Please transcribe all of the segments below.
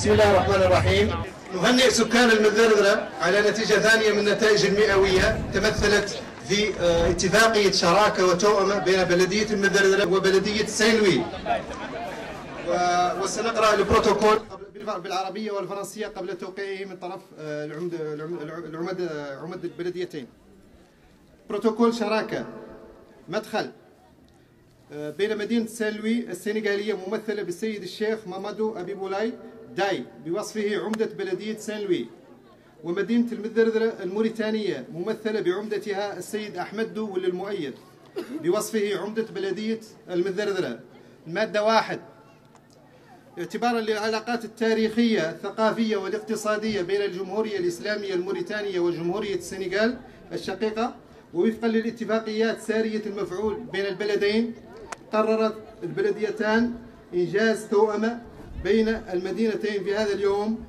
بسم الله الرحمن الرحيم. نهنئ سكان المذرذرة على نتيجة ثانية من النتائج المئوية تمثلت في اتفاقية شراكة وتوأمة بين بلدية المذرذرة وبلدية سان لوي. وسنقرأ البروتوكول بالعربية والفرنسية قبل توقيعه من طرف عمد البلديتين. بروتوكول شراكة مدخل بين مدينة سان لوي السنغالية ممثلة بالسيد الشيخ مامادو أبي بولاي داي بوصفه عمدة بلدية سان لوي، ومدينة المذرذرة الموريتانية ممثلة بعمدتها السيد أحمد ولي المؤيد بوصفه عمدة بلدية المذرذرة. المادة 1: اعتبارا للعلاقات التاريخية الثقافية والاقتصادية بين الجمهورية الإسلامية الموريتانية وجمهورية السنغال الشقيقة، ووفقا للاتفاقيات سارية المفعول بين البلدين، قررت البلديتان إنجاز توأمة بين المدينتين في هذا اليوم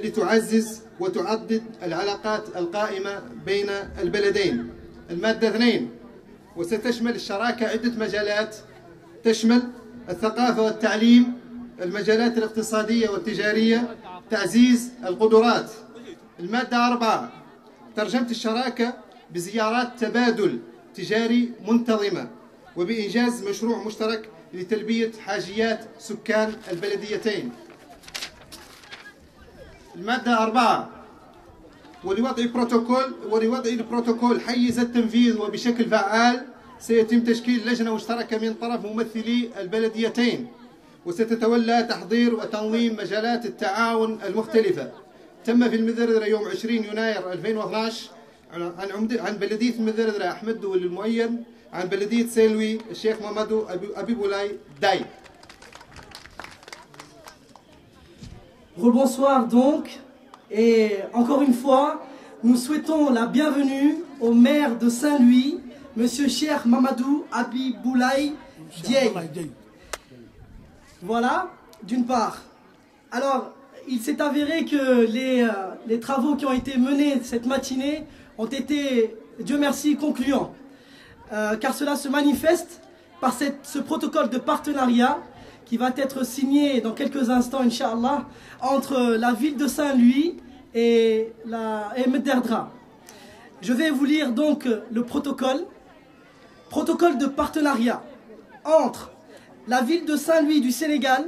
لتعزز وتعضد العلاقات القائمة بين البلدين. المادة 2: وستشمل الشراكة عدة مجالات، تشمل الثقافة والتعليم، المجالات الاقتصادية والتجارية، تعزيز القدرات. المادة 4: ترجمة الشراكة بزيارات تبادل تجاري منتظمة وبإنجاز مشروع مشترك لتلبية حاجيات سكان البلديتين. المادة 4: ولوضع البروتوكول حيز التنفيذ وبشكل فعال سيتم تشكيل لجنة مشتركة من طرف ممثلي البلديتين، وستتولى تحضير وتنظيم مجالات التعاون المختلفة. تم في المذرذرة يوم 20 يناير 2012 عن بلدية المذرذرة أحمد ولي المؤيد، عن بلدية سان لوي الشيخ مامادو أبي بولاي داي. Rebonsoir donc, et encore une fois, nous souhaitons la bienvenue au maire de Saint-Louis, Monsieur Cheikh Mamadou Abi Boulaye Dieye. Voilà, d'une part. Alors, il s'est avéré que les travaux qui ont été menés cette matinée ont été, Dieu merci, concluants. Car cela se manifeste par ce protocole de partenariat qui va être signé dans quelques instants, Inch'Allah, entre la ville de Saint-Louis et Mederdra. Je vais vous lire donc le protocole. Protocole de partenariat entre la ville de Saint-Louis du Sénégal,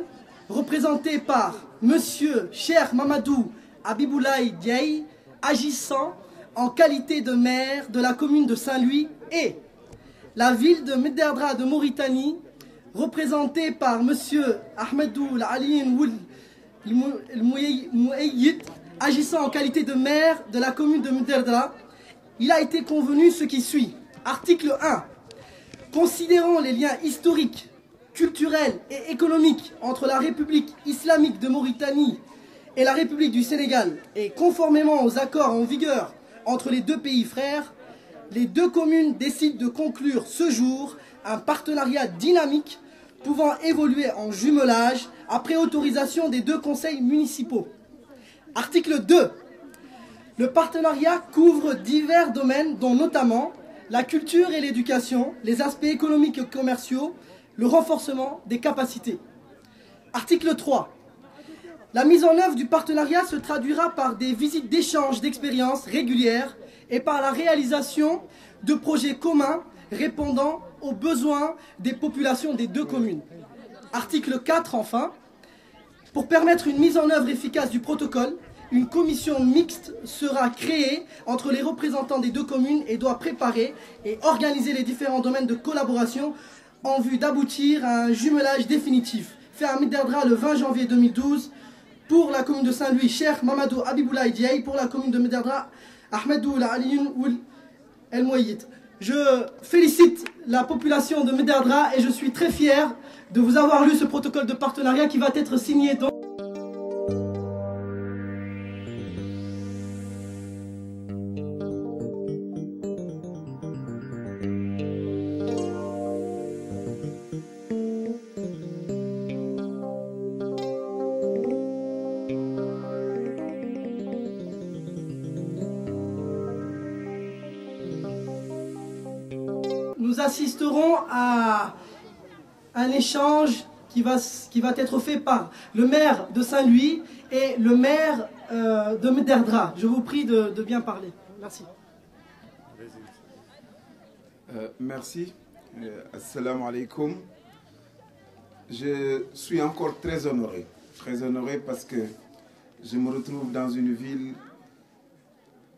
représentée par Monsieur Cheikh Mamadou Abi Boulaye Dieye, agissant en qualité de maire de la commune de Saint-Louis, et la ville de Mederdra de Mauritanie, représentée par Monsieur Ahmedou Aliyin Mouayid, agissant en qualité de maire de la commune de Mederdra. Il a été convenu ce qui suit. Article 1. Considérant les liens historiques, culturels et économiques entre la République islamique de Mauritanie et la République du Sénégal, et conformément aux accords en vigueur entre les deux pays frères, les deux communes décident de conclure ce jour un partenariat dynamique pouvant évoluer en jumelage après autorisation des deux conseils municipaux. Article 2. Le partenariat couvre divers domaines dont notamment la culture et l'éducation, les aspects économiques et commerciaux, le renforcement des capacités. Article 3. La mise en œuvre du partenariat se traduira par des visites d'échange d'expériences régulières et par la réalisation de projets communs répondant aux besoins des populations des deux communes. Article 4 enfin. Pour permettre une mise en œuvre efficace du protocole, une commission mixte sera créée entre les représentants des deux communes et doit préparer et organiser les différents domaines de collaboration en vue d'aboutir à un jumelage définitif fait à Mederdra le 20 janvier 2012 pour la commune de Saint-Louis, Cheikh Mamadou Abi Boulaye Dieye, pour la commune de Mederdra, Ahmedou Aliyin El Mouayid. Je félicite la population de Mederdra et je suis très fier de vous avoir lu ce protocole de partenariat qui va être signé donc. Nous assisterons à un échange qui va être fait par le maire de Saint-Louis et le maire de Mederdra. Je vous prie de bien parler. Merci. Merci. Assalamu alaikum. Je suis encore très honoré parce que je me retrouve dans une ville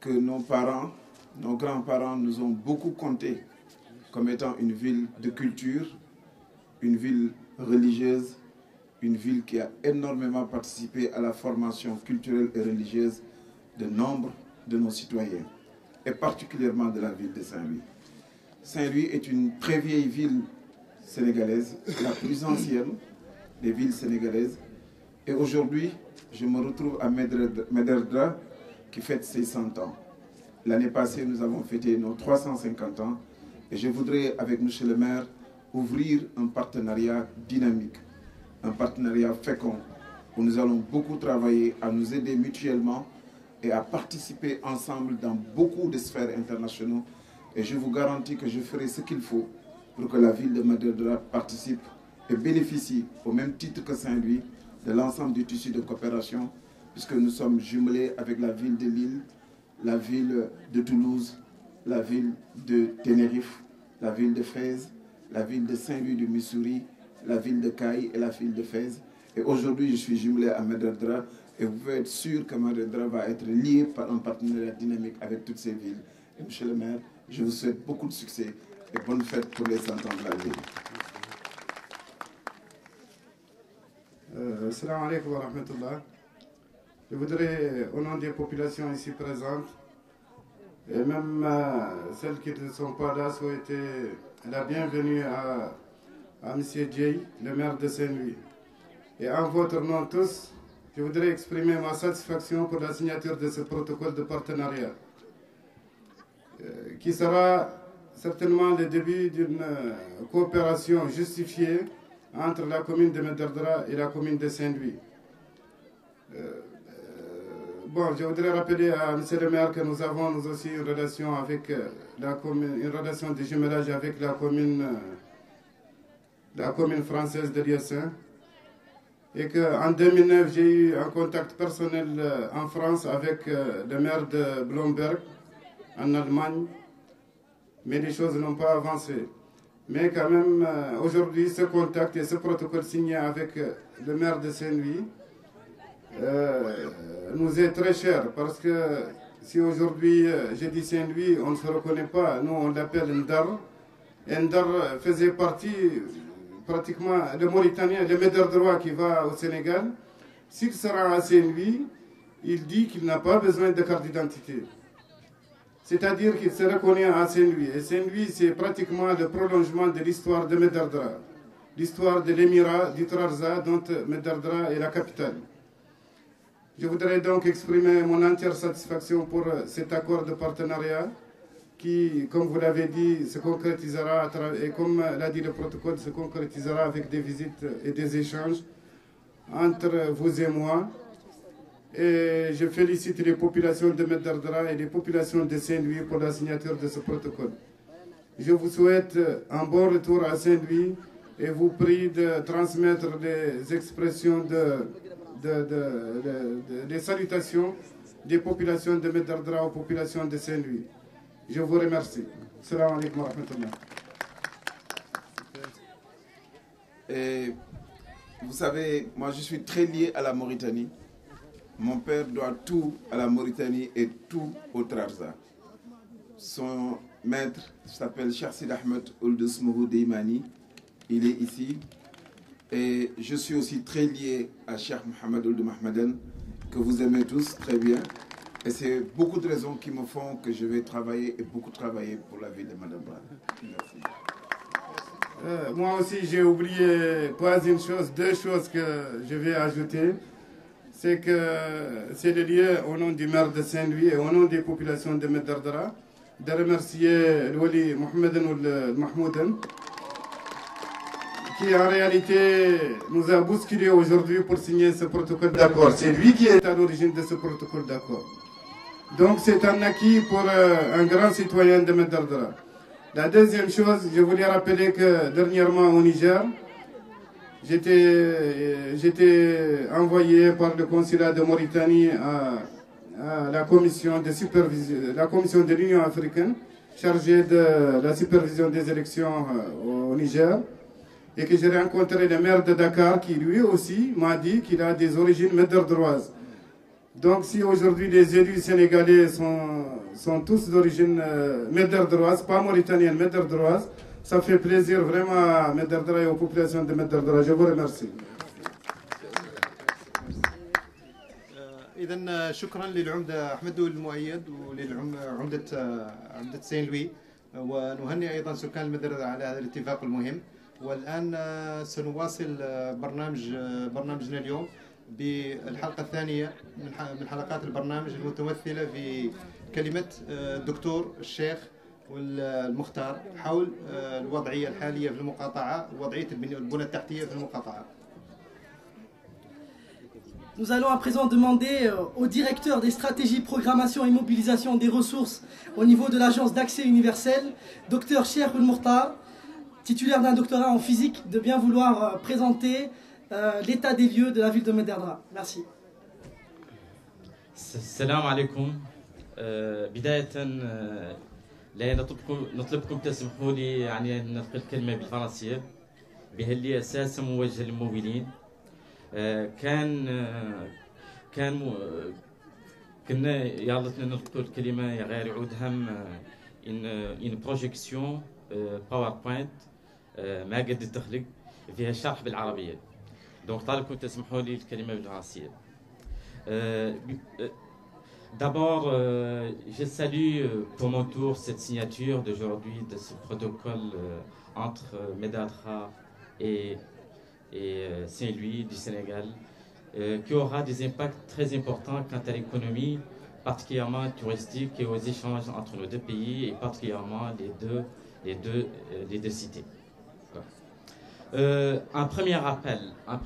que nos parents, nos grands-parents nous ont beaucoup compté comme étant une ville de culture, une ville religieuse, une ville qui a énormément participé à la formation culturelle et religieuse de nombre de nos citoyens, et particulièrement de la ville de Saint-Louis. Saint-Louis est une très vieille ville sénégalaise, la plus ancienne des villes sénégalaises. Et aujourd'hui, je me retrouve à Mederdra qui fête ses 100 ans. L'année passée, nous avons fêté nos 350 ans. Et je voudrais, avec M. le maire, ouvrir un partenariat dynamique, un partenariat fécond, où nous allons beaucoup travailler à nous aider mutuellement et à participer ensemble dans beaucoup de sphères internationales. Et je vous garantis que je ferai ce qu'il faut pour que la ville de Mederdra participe et bénéficie, au même titre que Saint-Louis, de l'ensemble du tissu de coopération, puisque nous sommes jumelés avec la ville de Lille, la ville de Toulouse, la ville de Tenerife, la ville de Fès, la ville de Saint-Louis du Missouri, la ville de Caille et la ville de Fès. Et aujourd'hui, je suis jumelé à Mederdra et vous pouvez être sûr que Mederdra va être lié par un partenariat dynamique avec toutes ces villes. Et monsieur le maire, je vous souhaite beaucoup de succès et bonne fête pour les 100 ans de la ville. Assalamu alaikum wa rahmatullah. Je voudrais, au nom des populations ici présentes, et même celles qui ne sont pas là, souhaiter la bienvenue à M. Djei, le maire de Saint-Louis. Et en votre nom tous, je voudrais exprimer ma satisfaction pour la signature de ce protocole de partenariat, qui sera certainement le début d'une coopération justifiée entre la commune de Mederdra et la commune de Saint-Louis. Bon, je voudrais rappeler à M. le maire que nous avons nous aussi une relation avec la commune, une relation de jumelage avec la commune française de Liessin. Et qu'en 2009, j'ai eu un contact personnel en France avec le maire de Blomberg, en Allemagne, mais les choses n'ont pas avancé. Mais quand même, aujourd'hui, ce contact et ce protocole signé avec le maire de Saint-Louis nous est très cher, parce que si aujourd'hui je dis Saint-Louis, on ne se reconnaît pas, nous on l'appelle Ndar. Ndar faisait partie pratiquement le Mauritanien, le Mederdrois qui va au Sénégal. S'il sera à Saint-Louis, il dit qu'il n'a pas besoin de carte d'identité. C'est-à-dire qu'il se reconnaît à Saint-Louis. Et Saint-Louis, c'est pratiquement le prolongement de l'histoire de Mederdra, l'histoire de l'émirat du Trarza, dont Mederdra est la capitale. Je voudrais donc exprimer mon entière satisfaction pour cet accord de partenariat qui, comme vous l'avez dit, se concrétisera, et comme l'a dit le protocole, se concrétisera avec des visites et des échanges entre vous et moi. Et je félicite les populations de Mederdra et les populations de Saint-Louis pour la signature de ce protocole. Je vous souhaite un bon retour à Saint-Louis et vous prie de transmettre les expressions des salutations des populations de Mederdra aux populations de Saint-Louis. Je vous remercie. Salam alaikum wa rahmatullah. Et vous savez, moi je suis très lié à la Mauritanie. Mon père doit tout à la Mauritanie et tout au Trarza. Son maître s'appelle Cheikh Sid Ahmed Ould Smougou Deimani. Il est ici. Et je suis aussi très lié à Cheikh Mohamed Ould Mahmaden, que vous aimez tous très bien. Et c'est beaucoup de raisons qui me font que je vais travailler et beaucoup travailler pour la ville de Mederdra. Merci. Moi aussi, j'ai oublié pas une chose, deux choses que je vais ajouter. C'est que c'est le lieu au nom du maire de Saint-Louis et au nom des populations de Mederdra de remercier Wali Mohamed Ould Mahmouden, qui en réalité nous a bousculé aujourd'hui pour signer ce protocole d'accord. C'est lui qui est à l'origine de ce protocole d'accord. Donc c'est un acquis pour un grand citoyen de Mederdra. La deuxième chose, je voulais rappeler que dernièrement au Niger, J'étais envoyé par le consulat de Mauritanie à la commission de supervision, la commission de l'Union africaine chargée de la supervision des élections au Niger, et que j'ai rencontré le maire de Dakar qui lui aussi m'a dit qu'il a des origines méderdroises. Donc si aujourd'hui les élus sénégalais sont tous d'origine méderdroise, pas mauritanienne, méderdroise, ça fait plaisir vraiment à Méderdra et aux populations de Méderdra. Je vous remercie. إذا شكرا للعمدة أحمد المؤيد وللعمدة سين لوي، ونهنئ أيضا سكان المدرسة على هذا الاتفاق المهم. والآن سنواصل برنامجنا اليوم بالحلقة الثانية من حلقات البرنامج المتمثلة في كلمة الدكتور الشيخ والمختار حول الوضعية الحالية في المقاطعة ووضعية البنى التحتية في المقاطعة. Nous allons à présent demander au directeur des stratégies, programmation et mobilisation des ressources au niveau de l'agence d'accès universel, Dr Cheikh Mokhtar, titulaire d'un doctorat en physique, de bien vouloir présenter l'état des lieux de la ville de Méderdra. Merci. السلام عليكم. بداية لا نطلبكم تسمحوا لي يعني أن نلقي الكلمة بالفرنسية بهاللي أساسا موجه للممولين. كنا يالتنا نلقوا الكلمة يا غير يعود هم إن بروجيكسيون باوربوينت ما قد تخلق فيها شرح بالعربية. دونك طالبكم تسمحوا لي الكلمة بالفرنسية. D'abord, je salue pour mon tour cette signature d'aujourd'hui de ce protocole entre Méderdra et Saint-Louis du Sénégal, qui aura des impacts très importants quant à l'économie, particulièrement touristique, et aux échanges entre nos deux pays, et particulièrement les deux cités. Un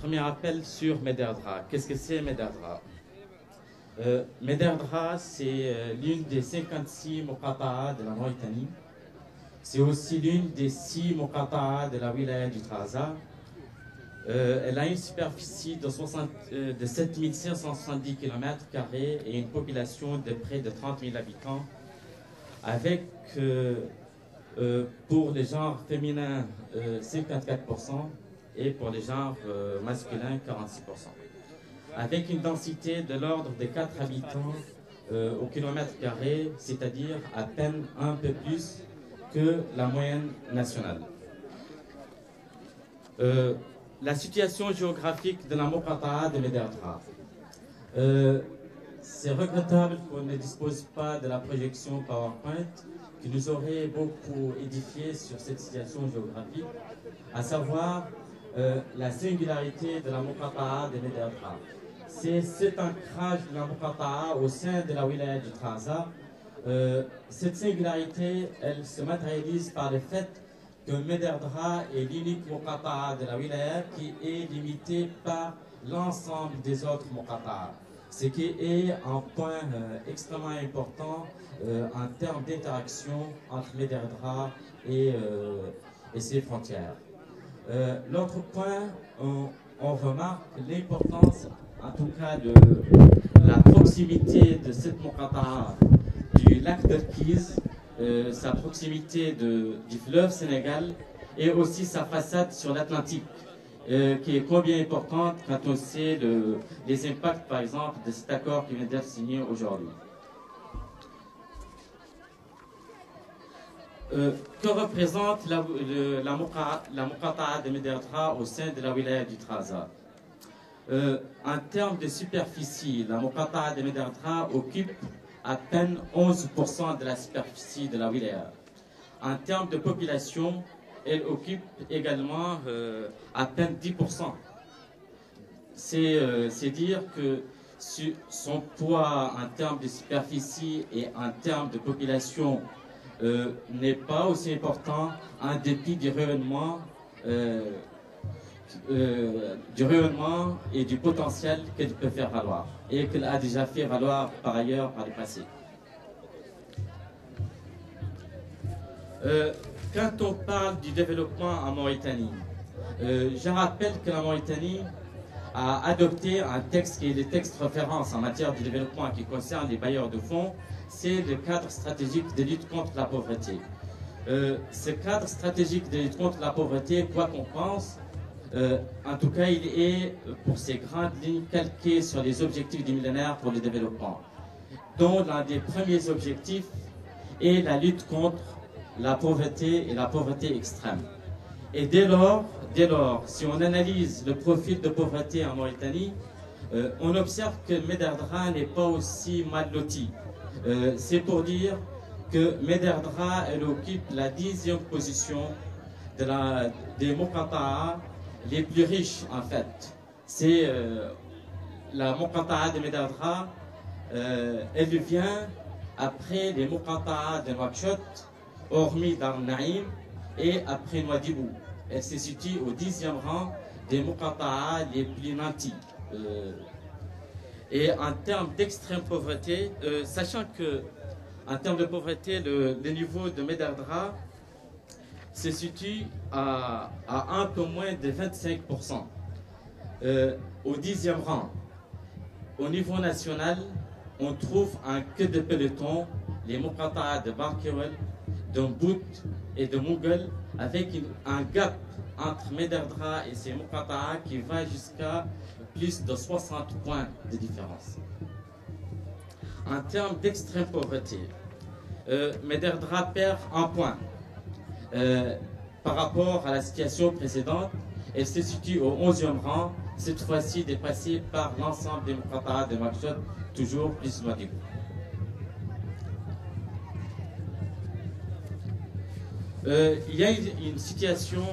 premier appel sur Méderdra. Qu'est-ce que c'est Méderdra? Méderdra, c'est l'une des 56 muqata'a de la Mauritanie. C'est aussi l'une des 6 muqata'a de la wilaya du Trarza. Elle a une superficie de 7570 km² et une population de près de 30 000 habitants, avec pour les genres féminins 54% et pour les genres masculins 46%. Avec une densité de l'ordre de 4 habitants au kilomètre carré, c'est-à-dire à peine un peu plus que la moyenne nationale. La situation géographique de la muqata'a de Méderdra. C'est regrettable qu'on ne dispose pas de la projection PowerPoint qui nous aurait beaucoup édifié sur cette situation géographique, à savoir la singularité de la muqata'a de Méderdra. C'est cet ancrage de la muqata'a au sein de la wilaya du Trarza. Cette singularité, elle se matérialise par le fait que Méderdra est l'unique muqata'a de la wilaya qui est limité par l'ensemble des autres muqata'a. Ce qui est un point extrêmement important en termes d'interaction entre Méderdra et ses frontières. L'autre point, on remarque l'importance, en tout cas, de la proximité de cette muqata'a du lac d'Erkiz, sa proximité du fleuve Sénégal et aussi sa façade sur l'Atlantique, qui est combien importante quand on sait les impacts, par exemple, de cet accord qui vient d'être signé aujourd'hui. Que représente la muqata'a de Méderdra au sein de la wilaya du Trarza? En termes de superficie, la muqata'a de Méderdra occupe à peine 11% de la superficie de la wilaya. En termes de population, elle occupe également à peine 10%. C'est dire que son poids en termes de superficie et en termes de population n'est pas aussi important en dépit du rayonnement et du potentiel qu'elle peut faire valoir et qu'elle a déjà fait valoir par ailleurs par le passé. Quand on parle du développement en Mauritanie, Je rappelle que la Mauritanie a adopté un texte qui est le texte référence en matière de développement qui concerne les bailleurs de fonds, c'est le cadre stratégique de lutte contre la pauvreté. Ce cadre stratégique de lutte contre la pauvreté, quoi qu'on pense, en tout cas, il est, pour ses grandes lignes, calqué sur les objectifs du millénaire pour le développement, dont l'un des premiers objectifs est la lutte contre la pauvreté et la pauvreté extrême. Et dès lors, si on analyse le profil de pauvreté en Mauritanie, on observe que Méderdra n'est pas aussi mal loti. C'est pour dire que Méderdra, elle occupe la 10e position des Moukata'a les plus riches, en fait. C'est la Moukata'a de Méderdra, elle vient après les Moukata'a de Nouakchott, hormis Dar Naïm, et après Nouadhibou. Elle se situe au 10e rang des Moukata'a les plus nantis. Et en termes d'extrême pauvreté, sachant que en termes de pauvreté, le niveau de Méderdra se situe à un peu moins de 25%. Au 10e rang. Au niveau national, on trouve un queue de peloton, les Moukata'a de Barkewel, de Mbout et de Mougel, avec un gap entre Méderdra et ses Moukata'a qui va jusqu'à plus de 60 points de différence. En termes d'extrême pauvreté, Méderdra perd un point par rapport à la situation précédente. Elle se situe au 11e rang, cette fois-ci dépassée par l'ensemble des Moukata'a de Nouakchott, toujours plus Nouadhibou. Il y a une situation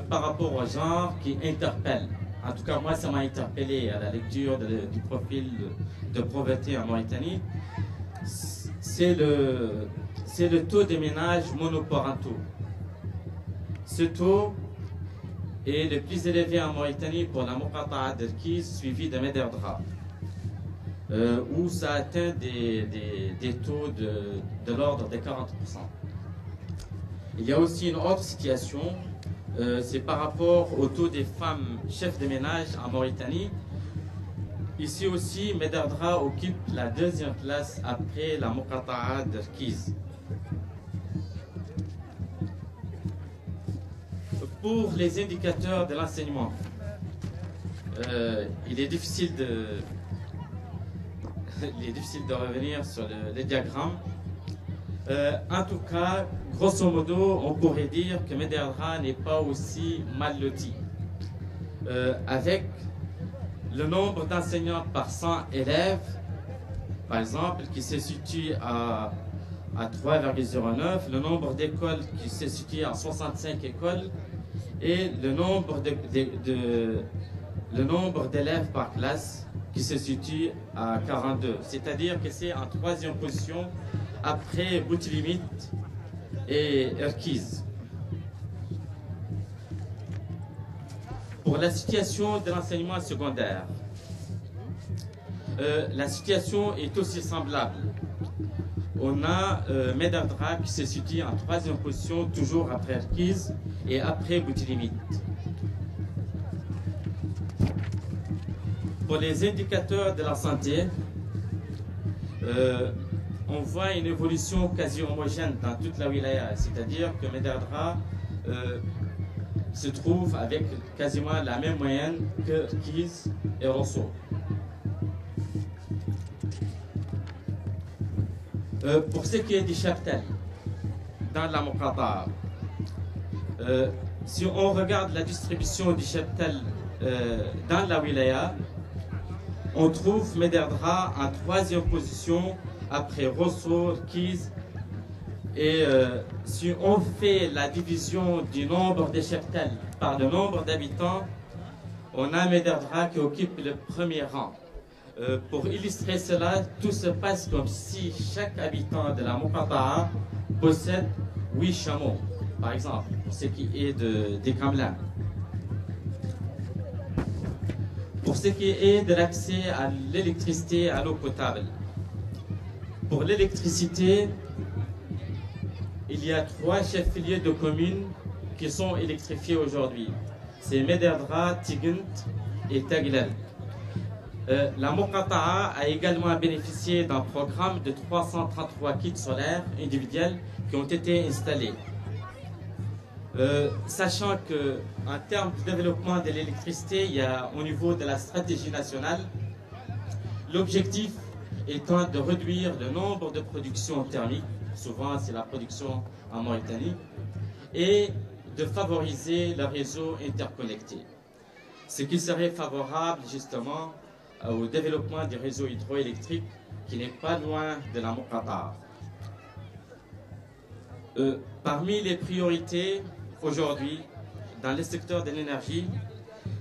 par rapport au genre qui interpelle. En tout cas, moi, ça m'a interpellé à la lecture du profil de pauvreté en Mauritanie. C'est le taux de ménages monoparentaux. Ce taux est le plus élevé en Mauritanie pour la Moukata'a d'Erkiz, suivi de Méderdra, où ça atteint des taux de l'ordre de 40%. Il y a aussi une autre situation, c'est par rapport au taux des femmes chefs de ménage en Mauritanie. Ici aussi, Méderdra occupe la 2e place après la Moukata'a d'Erkiz. Pour les indicateurs de l'enseignement, il est difficile de revenir sur le diagramme. En tout cas, grosso modo, on pourrait dire que Méderdra n'est pas aussi mal loti. Avec le nombre d'enseignants par 100 élèves, par exemple, qui se situe à 3,09, le nombre d'écoles qui se situe à 65 écoles, et le nombre d'élèves par classe qui se situe à 42. C'est-à-dire que c'est en 3e position après Boutilimit et Erkiz. Pour la situation de l'enseignement secondaire, la situation est aussi semblable. On a Méderdra qui se situe en 3e position, toujours après Erkiz et après Boutilimit. Pour les indicateurs de la santé, on voit une évolution quasi homogène dans toute la wilaya, c'est-à-dire que Méderdra se trouve avec quasiment la même moyenne que Erkiz et Rosso. Pour ce qui est du cheptel dans la Moukata'a, si on regarde la distribution du cheptel dans la wilaya, on trouve Méderdra en 3e position après Rosso, Erkiz. Et si on fait la division du nombre de cheptels par le nombre d'habitants, on a Méderdra qui occupe le 1er rang. Pour illustrer cela, tout se passe comme si chaque habitant de la Moukata'a possède 8 chameaux, par exemple, pour ce qui est des Kamlins. Pour ce qui est de l'accès à l'électricité, à l'eau potable. Pour l'électricité, il y a 3 chefs-lieux de communes qui sont électrifiés aujourd'hui. c'est Mederdra, Tigint et Taglal. La Muqata'a a également bénéficié d'un programme de 333 kits solaires individuels qui ont été installés. Sachant qu'en termes de développement de l'électricité, il y a au niveau de la stratégie nationale, l'objectif étant de réduire le nombre de productions thermiques, souvent c'est la production en Mauritanie, et de favoriser le réseau interconnecté. Ce qui serait favorable justement au développement du réseau hydroélectrique qui n'est pas loin de la Muqata'a. Parmi les priorités aujourd'hui dans le secteur de l'énergie,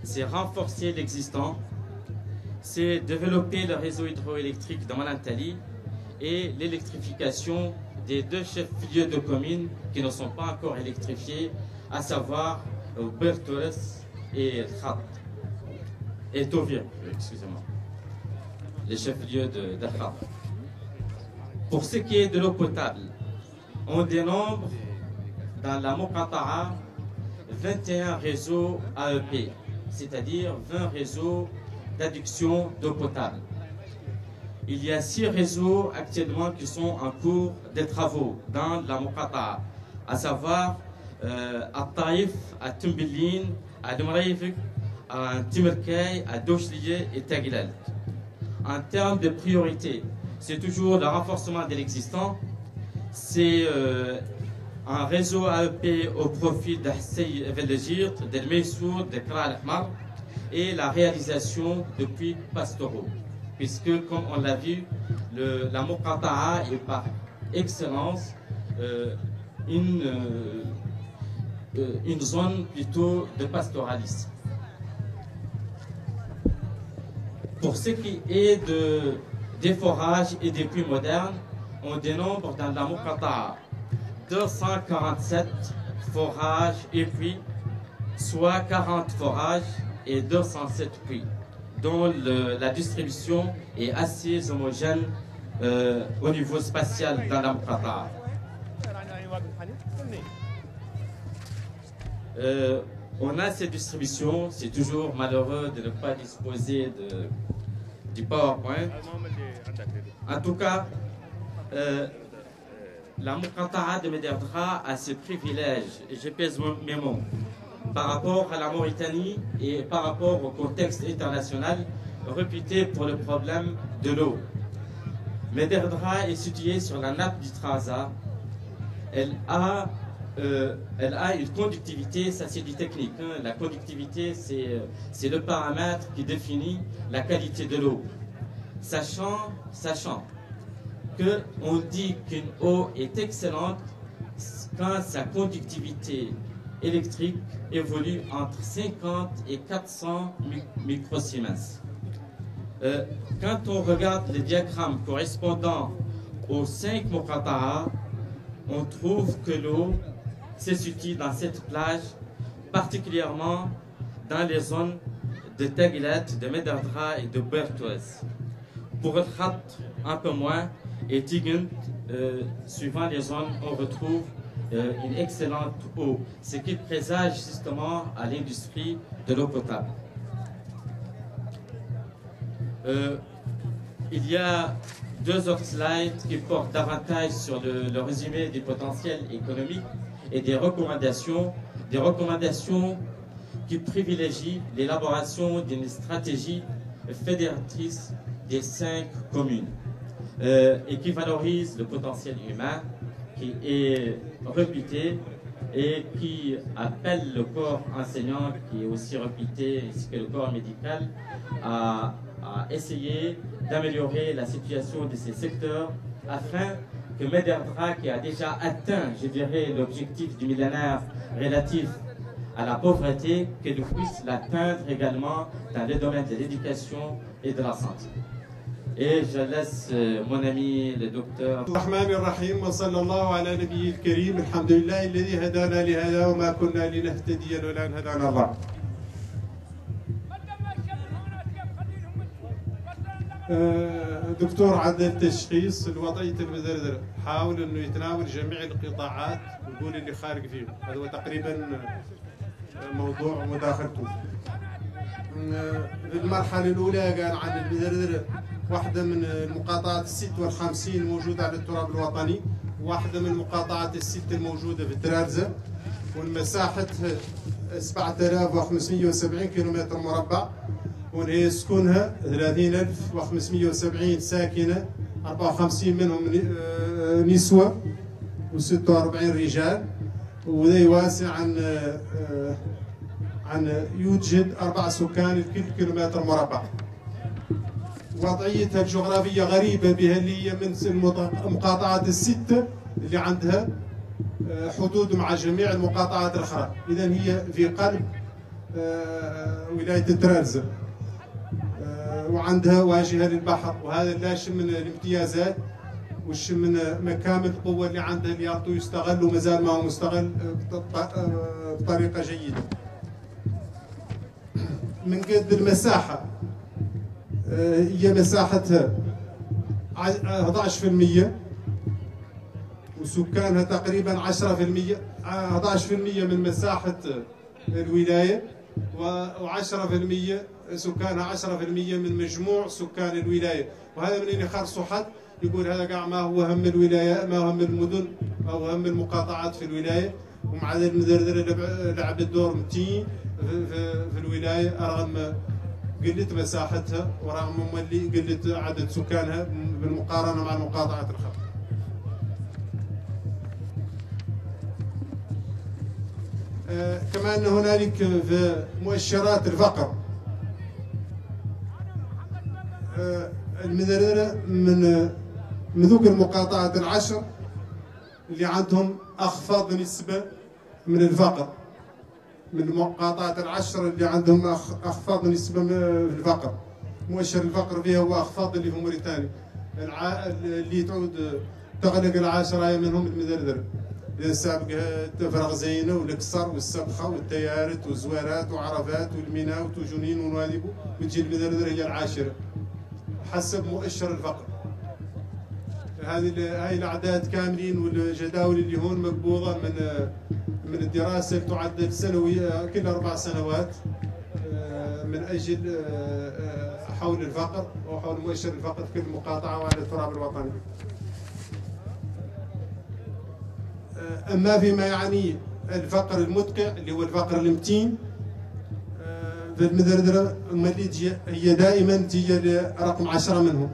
c'est renforcer l'existant, c'est développer le réseau hydroélectrique de Manantali et l'électrification des 2 chefs-lieux de communes qui ne sont pas encore électrifiés, à savoir Bertores et Khat. Et Tovir, excusez-moi, les chefs-lieux de Khat. Pour ce qui est de l'eau potable, on dénombre dans la Muqata'a 21 réseaux AEP, c'est-à-dire 20 réseaux d'adduction d'eau potable. Il y a 6 réseaux actuellement qui sont en cours de travaux dans la Muqata'a, à savoir à Taïf, à Tumbilin, à Demraïfik, à Timerkei, à Dochlié et Taglal. En termes de priorité, c'est toujours le renforcement de l'existant, c'est un réseau AEP au profit d'Hassay Veldegir, de Meissour, de Kra al-Ahmar et la réalisation de puits pastoraux. Puisque, comme on l'a vu, la Muqata'a est par excellence une zone plutôt de pastoralisme. Pour ce qui est des forages et des puits modernes, on dénombre dans la Muqata'a 247 forages et puits, soit 40 forages et 207 puits, dont la distribution est assez homogène au niveau spatial dans la Muqata'a. On a cette distribution, c'est toujours malheureux de ne pas disposer du PowerPoint. En tout cas, la Muqata'a de Mederdra a ses privilèges, et je pèse mes mots, par rapport à la Mauritanie et par rapport au contexte international réputé pour le problème de l'eau. Mederdra est située sur la nappe du Trarza. Elle a une conductivité, ça c'est du technique. Hein. La conductivité, c'est le paramètre qui définit la qualité de l'eau. Sachant qu'on dit qu'une eau est excellente quand sa conductivité électrique évolue entre 50 et 400 microsiemens. Quand on regarde les diagrammes correspondant aux 5 Muqata'a, on trouve que l'eau se situe dans cette plage, particulièrement dans les zones de Taglal, de Mederdra et de Bertoise. Pour le Khat, un peu moins, et Tigint, suivant les zones, on retrouve une excellente eau, ce qui présage justement à l'industrie de l'eau potable. Il y a 2 autres slides qui portent davantage sur le résumé du potentiel économique et des recommandations qui privilégient l'élaboration d'une stratégie fédératrice des 5 communes et qui valorise le potentiel humain qui est réputé et qui appelle le corps enseignant qui est aussi réputé ainsi que le corps médical à essayer d'améliorer la situation de ces secteurs afin que Mederdra, qui a déjà atteint, je dirais, l'objectif du millénaire relatif à la pauvreté, que nous puissions l'atteindre également dans le domaine de l'éducation et de la santé. Et je laisse mon ami le docteur. الرحمن الرحيم وصلى الله على نبيه الكريم الحمد لله الذي هدانا لهذا وما كنا لنهتدي لولا أن هدانا الله. دكتور عدد التشخيص الوضعية المزدلزلة حاول انه يتناول جميع القطاعات ويقول اللي خارج فيهم. هذا هو تقريبا موضوع مداخلته. في المرحلة الأولى قال عن المدردرة واحدة من المقاطعات الست والخمسين موجودة على التراب الوطني، واحدة من المقاطعات الست الموجودة في الترارزة، والمساحة 7570 كيلومتر مربع، وهي سكونها 30570 ساكنة، 54 منهم نسوة و46 رجال، وذا يواسع عن يوجد 4 سكان لكل كيلومتر مربع. وضعيتها الجغرافية غريبة بها، اللي هي من المقاطعات الستة اللي عندها حدود مع جميع المقاطعات الأخرى، إذا هي في قلب ولاية الترارزة، وعندها واجهة للبحر، وهذا لا شيء من الامتيازات وش من مكامن القوة اللي عندها اللي يعطوا يستغل، وما زال ما هو مستغل بطريقة جيدة. من قد المساحة هي مساحتها 11%، وسكانها تقريبا 10%، 11% من مساحة الولاية، و10% سكانها 10% من مجموع سكان الولاية. وهذا من اللي خرصوا حد يقول هذا قاع ما هو هم الولاية، ما هو هم المدن أو هم المقاطعات في الولاية. ومع ذلك المدردرة لعبت دور متين في الولاية رغم قلة مساحتها ورغم قلة عدد سكانها بالمقارنة مع المقاطعات الأخرى. كما أن هنالك في مؤشرات الفقر، المدردرة من ذوك المقاطعات العشر اللي عندهم أخفض نسبة من الفقر، من المقاطعات العشر اللي عندهم أخفض نسبة من الفقر. مؤشر الفقر فيها هو أخفض اللي في موريتانيا، اللي تعود تغلق العاشرة هي منهم المدردرة. إذا سابقها تفرغ زينة والكسر والسبخة والتيارت والزوارات وعرفات والمناوت وجنين ونوادبو، وتجي المدردرة هي العاشرة حسب مؤشر الفقر. هاي الأعداد كاملين، والجداول اللي هون مقبوضة من الدراسة اللي تعدل سنوية كل 4 سنوات من أجل حول الفقر وحول مؤشر الفقر في كل مقاطعة وعلى التراب الوطني. أما فيما يعني الفقر المدقع اللي هو الفقر المتين، في المدردرة هي دائما تجي لرقم 10 منهم،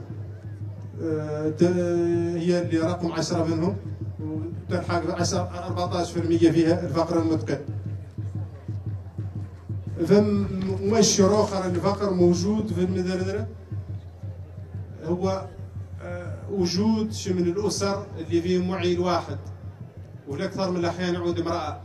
هي اللي رقم 10 منهم، وتلحق 14% فيها الفقر المدقع. فمؤشر آخر الفقر موجود في المدردرة هو وجود شي من الأسر اللي فيهم معيل واحد، والأكثر من الأحيان يعود امرأة.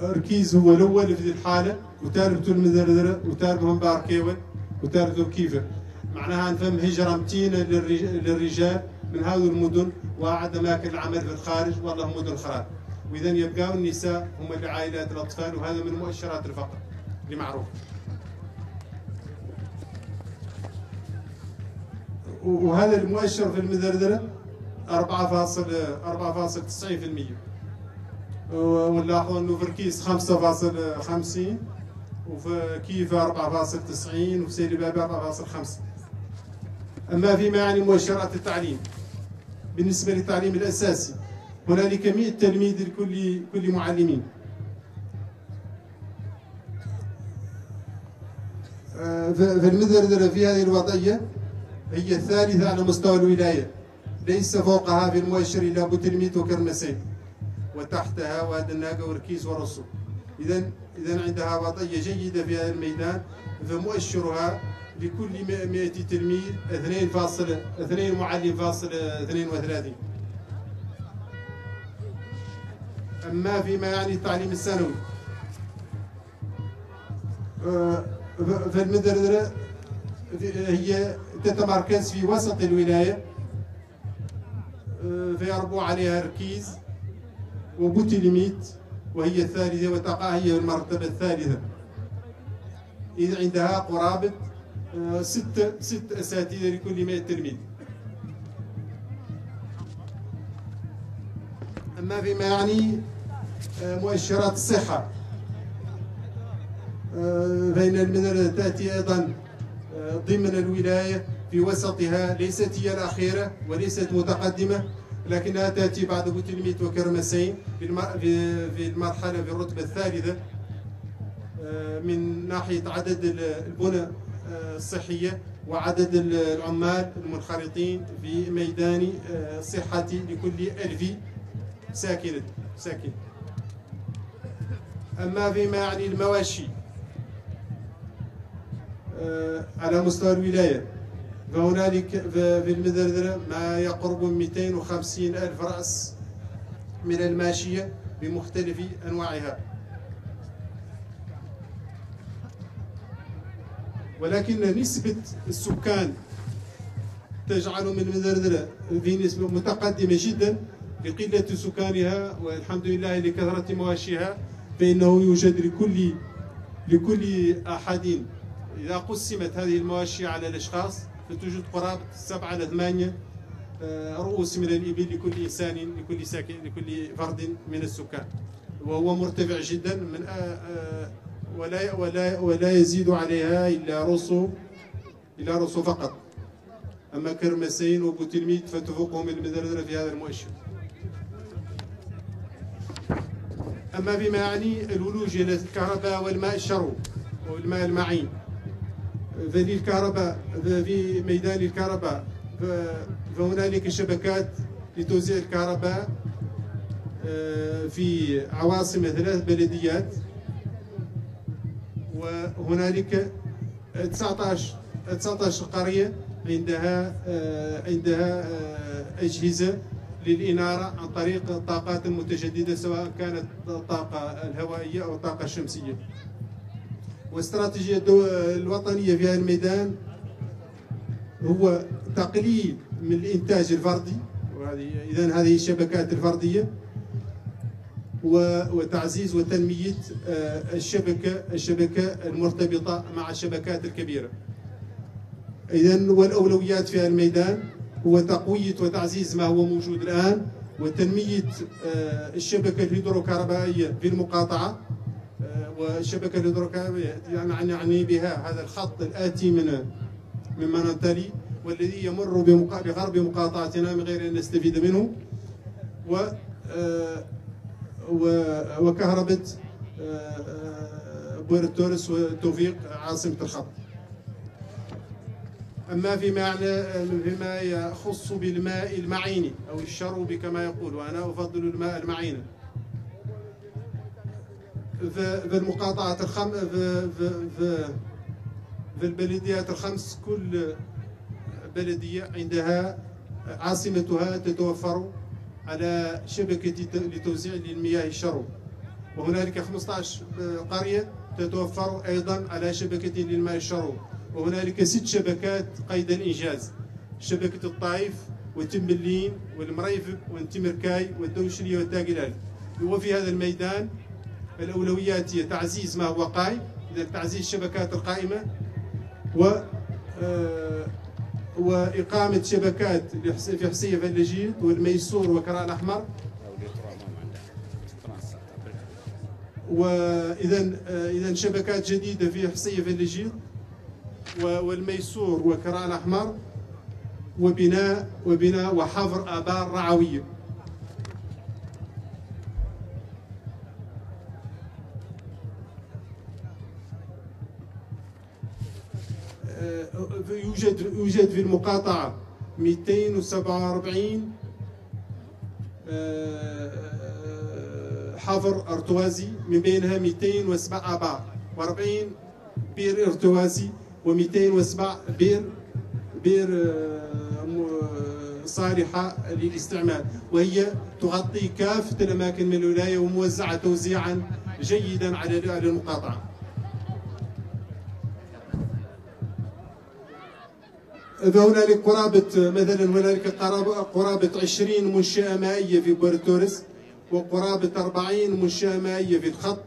ركيز هو الأول في الحالة، وتاربته المدردرة وتاربهم باركيول وتاربته كيفه. معناها نفهم هجرة متينة للرجال من هذه المدن وأعد أماكن العمل في الخارج والله مدن خراب، وإذا يبقى النساء هم اللي عائلات الأطفال، وهذا من مؤشرات الفقر اللي معروف. وهذا المؤشر في المدردرة 4.90%، ونلاحظ انه في ركيز 5.50، وفي كيفا 4.90، وفي سيدي بابا 4.5. اما فيما يعني مؤشرات التعليم، بالنسبه للتعليم الاساسي هنالك 100 تلميذ لكل معلمين. في المدردرة في هذه الوضعيه هي الثالثه على مستوى الولايه، ليس فوقها في المؤشر الا بوتلميت وكرمسين، وتحتها واد الناقه وركيز ورسو. اذا عندها وضعيه جيده في هذا الميدان، فمؤشرها لكل 100 تلميذ 2 معلم فاصل 32. اما فيما يعني التعليم الثانوي، في المدردرة هي تتمركز في وسط الولايه، فيربو عليها ركيز وبوتلميت وهي الثالثة، وتقع هي المرتبة الثالثة. إذا عندها قرابة 6 أساتذة لكل 100 تلميذ. أما فيما يعني مؤشرات الصحة، فإن المدرسة تأتي أيضا ضمن الولاية في وسطها، ليست هي الأخيرة وليست متقدمة، لكنها تأتي بعد بوتلميت وكرمسين في المرحلة في الرتبة الثالثة من ناحية عدد البنى الصحية وعدد العمال المنخرطين في ميدان الصحة لكل 1000 ساكن. أما فيما يعني المواشي على مستوى الولاية، فهنالك في المدردرة ما يقرب من 250 ألف رأس من الماشية بمختلف أنواعها، ولكن نسبة السكان تجعل من المدردرة في نسبة متقدمة جدا لقلة سكانها والحمد لله لكثرة مواشيها، فإنه يوجد لكل أحد، إذا قسمت هذه المواشي على الأشخاص فتوجد قرابة 7 إلى 8 رؤوس من الإبل لكل إنسان، لكل ساكن، لكل فرد من السكان، وهو مرتفع جدا من ولا يزيد عليها إلا رسو فقط. أما كرمسين وبوتلميت فتفوقهم المدردرة في هذا المؤشر. أما بما يعني الولوج إلى الكهرباء والماء الشرب والماء المعين، فللكهرباء في ميدان الكهرباء فهنالك شبكات لتوزيع الكهرباء في عواصم 3 بلديات، وهنالك 19 قرية عندها أجهزة للإنارة عن طريق الطاقات المتجددة، سواء كانت الطاقة الهوائية أو الطاقة الشمسية. واستراتيجية الوطنية في هذا الميدان هو تقليل من الإنتاج الفردي، إذن هذه الشبكات الفردية، وتعزيز وتنمية الشبكة المرتبطة مع الشبكات الكبيرة. إذن والأولويات في هذا الميدان هو تقوية وتعزيز ما هو موجود الآن، وتنمية الشبكة الهيدروكهربائية في المقاطعة. والشبكة الهيدروكهربائية يعني بها هذا الخط الآتي من منانتالي، والذي يمر بغرب مقاطعتنا من غير أن نستفيد منه، وكهرباء بويرتورس وتوفيق عاصمة الخط. أما فيما يخص بالماء المعين أو الشرب كما يقول، وأنا أفضل الماء المعين، في المقاطعات في البلديات الخمس كل بلدية عندها عاصمتها تتوفر على شبكة لتوزيع للمياه الشرب، وهنالك 15 قرية تتوفر أيضا على شبكة للماء الشرب، وهنالك 6 شبكات قيد الإنجاز: شبكة الطائف وتمبلين والمريفق وانتمركاي والدوشلية والتاقلال. وفي هذا الميدان الأولويات هي تعزيز ما هو قائم، إذا تعزيز الشبكات القائمة وإقامة شبكات في حسية فلاجيد والميسور وكراء الأحمر. وإذا شبكات جديدة في حسية فلاجيد والميسور وكراء الأحمر، وبناء وحفر آبار رعوية. يوجد في المقاطعة 247 حفر ارتوازي، من بينها 207 آبار و40 بير ارتوازي و207 بير صالحة للاستعمال، وهي تغطي كافة الأماكن من الولاية وموزعة توزيعا جيدا على المقاطعة. فهنالك هنالك قرابة 20 منشأة مائية في بويرتورس، وقرابة 40 منشأة مائية في الخط،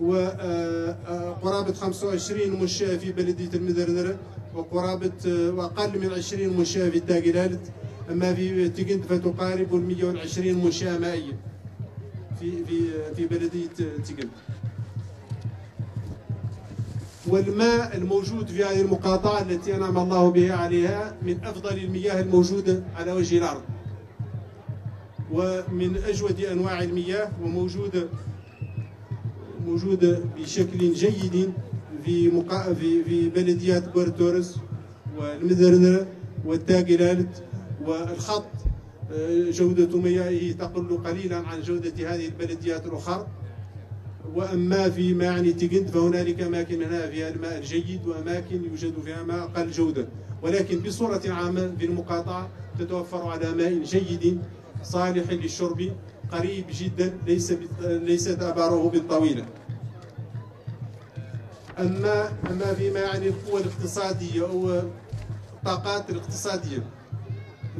وقرابة 25 منشأة في بلدية المدردرة، وأقل من 20 منشأة في التاقلالت. أما في تيكند فتقارب 120 منشأة مائية. في بلدية تيغل. والماء الموجود في هذه المقاطعة التي أنعم الله بها عليها من أفضل المياه الموجودة على وجه الأرض، ومن أجود أنواع المياه، وموجودة بشكل جيد في بلديات بورتورس والمدردرة والتاغلالت، والخط جودة مياهه تقل قليلا عن جودة هذه البلديات الأخرى. وأما في معاني تيغند فهنالك أماكن منها فيها الماء الجيد وأماكن يوجد فيها ماء أقل جودة، ولكن بصورة عامة في المقاطعة تتوفر على ماء جيد صالح للشرب قريب جدا، ليست آباره بالطويلة. أما فيما يعني القوى الاقتصادية أو الطاقات الاقتصادية،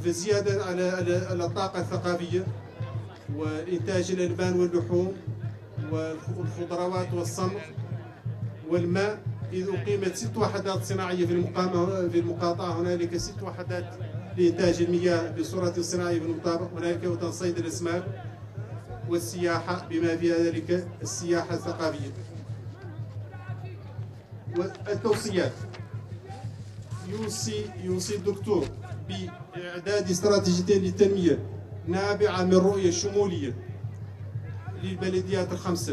فزيادة على الطاقة الثقافية وإنتاج الألبان واللحوم والخضروات والصمغ والماء. إذ أقيمت 6 وحدات صناعية في المقاطعة، هنالك 6 وحدات لإنتاج المياه بصورة صناعية في المقاطعة، هنالك وطن صيد الأسماك والسياحة بما في ذلك السياحة الثقافية. والتوصيات: يوصي الدكتور بإعداد استراتيجية للتنمية نابعة من الرؤية الشمولية للبلديات ال5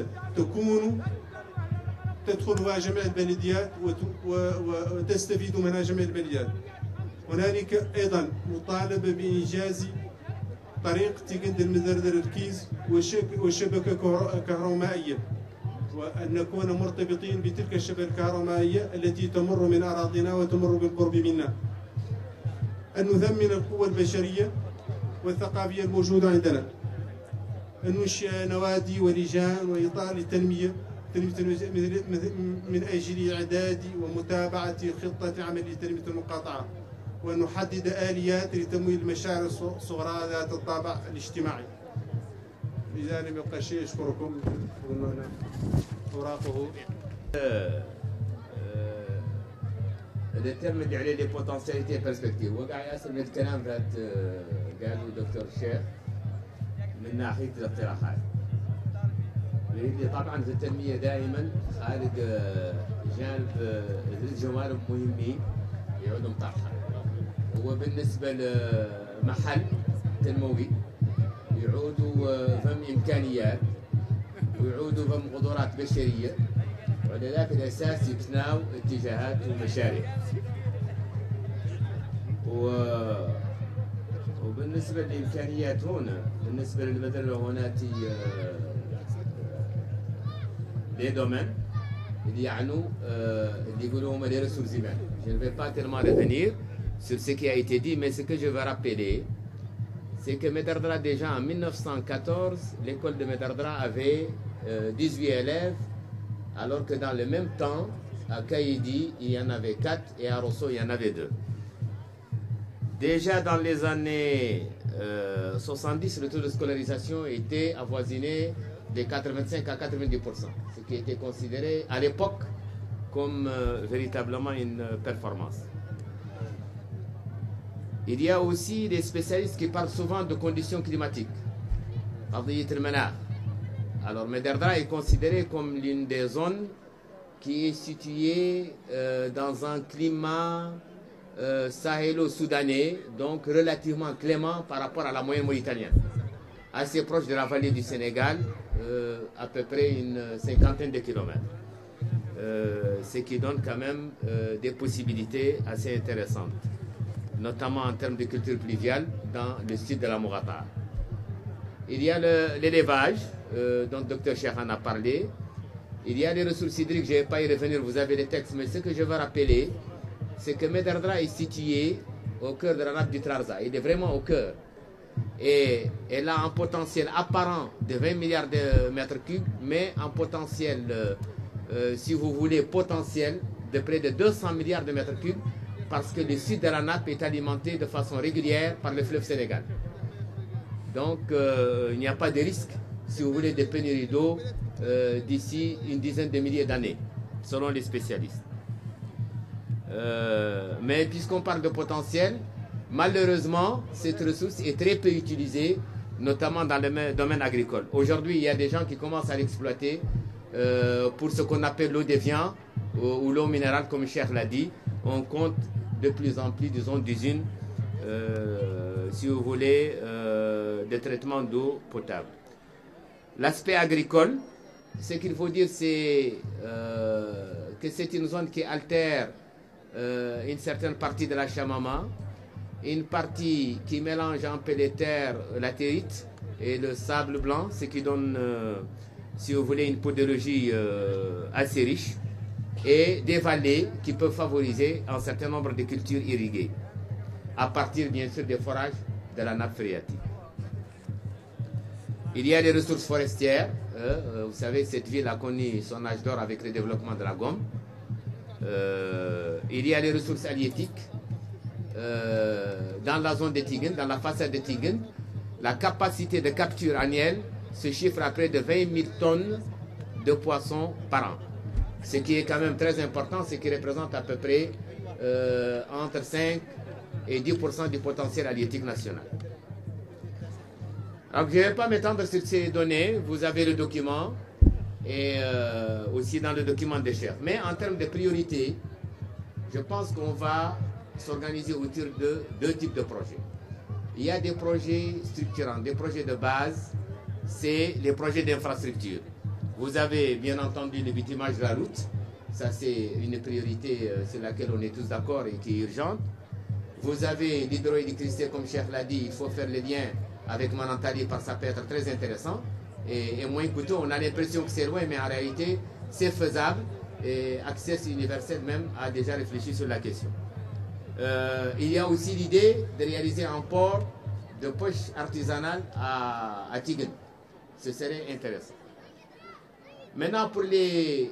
تدخلها جميع البلديات وتستفيد منها جميع البلديات. هنالك أيضا مطالبة بإنجاز طريق تيغند المدردر الكيز وشبكة كهرومائية، وأن نكون مرتبطين بتلك الشبكة الكهرومائية التي تمر من أراضينا وتمر بالقرب منا. أن نثمن القوة البشرية والثقافية الموجودة عندنا. أن ننشئ نوادي ولجان وإطار للتنمية من أجل إعداد ومتابعة خطة عمل لتنمية المقاطعة، وأن نحدد آليات لتمويل المشاريع الصغرى ذات الطابع الاجتماعي. إذا لم يبقى شيء أشكركم. أوراقه le terme ديال لي بوتنسياليتي بيرسبكتيف وقع ياسر من الكلام ذات قالوا دكتور الشيخ من ناحيه الاقتراحات اللي طبعا في التنميه دائما خارج جانب الجوانب مهمين يعودوا مطرحها. هو بالنسبه لمحل تنموي يعودوا فم امكانيات ويعودوا فم قدرات بشريه، وعلى ذاك الاساس يبناو اتجاهات ومشاريع. وبالنسبه للامكانيات هنا، بالنسبه للمدرسه هناتي لي دومين اللي يعنوا اللي يقولوا هما لي ريسورس هيومان. Je ne vais pas tellement revenir sur ce qui a été dit, mais ce que je veux rappeler, c'est que Medardra, déjà en 1914, l'école de Medardra avait 18 élèves, alors que dans le même temps, à Kaïdi, il y en avait 4 et à Rosso, il y en avait 2. Déjà dans les années 70, le taux de scolarisation était avoisiné de 85 à 90%, ce qui était considéré à l'époque comme véritablement une performance. Il y a aussi des spécialistes qui parlent souvent de conditions climatiques. Alors Medardra est considéré comme l'une des zones qui est située dans un climat sahélo-soudanais, donc relativement clément par rapport à la moyenne mauritanienne. Assez proche de la vallée du Sénégal, à peu près une 50aine de kilomètres. Ce qui donne quand même des possibilités assez intéressantes, notamment en termes de culture pluviale dans le sud de la Mourata. Il y a l'élevage, dont le Dr Cheikh en a parlé. Il y a les ressources hydriques, je ne vais pas y revenir, vous avez les textes, mais ce que je veux rappeler, c'est que Medardra est situé au cœur de la nappe du Trarza. Il est vraiment au cœur. Et elle a un potentiel apparent de 20 milliards de mètres cubes, mais un potentiel, si vous voulez, potentiel de près de 200 milliards de mètres cubes, parce que le sud de la nappe est alimenté de façon régulière par le fleuve Sénégal. Donc il n'y a pas de risque, si vous voulez, de pénurie d'eau d'ici une dizaine de milliers d'années, selon les spécialistes. Mais puisqu'on parle de potentiel, malheureusement, cette ressource est très peu utilisée notamment dans le domaine agricole. Aujourd'hui, il y a des gens qui commencent à l'exploiter pour ce qu'on appelle l'eau déviant ou l'eau minérale, comme Cheikh l'a dit. On compte de plus en plus, disons, d'usines, si vous voulez, de traitement d'eau potable. L'aspect agricole, ce qu'il faut dire, c'est que c'est une zone qui altère une certaine partie de la Chamama, une partie qui mélange un peu les terres latérites et le sable blanc, ce qui donne, si vous voulez, une podologie assez riche, et des vallées qui peuvent favoriser un certain nombre de cultures irriguées, à partir bien sûr des forages de la nappe phréatique. Il y a les ressources forestières. Vous savez, cette ville a connu son âge d'or avec le développement de la gomme. Il y a les ressources halieutiques. Dans la zone de Tiguen, dans la façade de Tiguen, la capacité de capture annuelle se chiffre à près de 20 000 tonnes de poissons par an. Ce qui est quand même très important, ce qui représente à peu près entre 5 et 10% du potentiel halieutique national. Alors, je ne vais pas m'étendre sur ces données, vous avez le document et aussi dans le document de chef. Mais en termes de priorité, je pense qu'on va s'organiser autour de deux types de projets. Il y a des projets structurants, des projets de base, c'est les projets d'infrastructure. Vous avez bien entendu le bitumage de la route, ça c'est une priorité sur laquelle on est tous d'accord et qui est urgente. Vous avez l'hydroélectricité, comme Cheikh l'a dit, il faut faire le lien avec Manantali parce que ça peut être très intéressant et moins coûteux. On a l'impression que c'est loin, mais en réalité c'est faisable et Access Universel même a déjà réfléchi sur la question. Il y a aussi l'idée de réaliser un port de pêche artisanale à Tiguen. Ce serait intéressant. Maintenant, pour les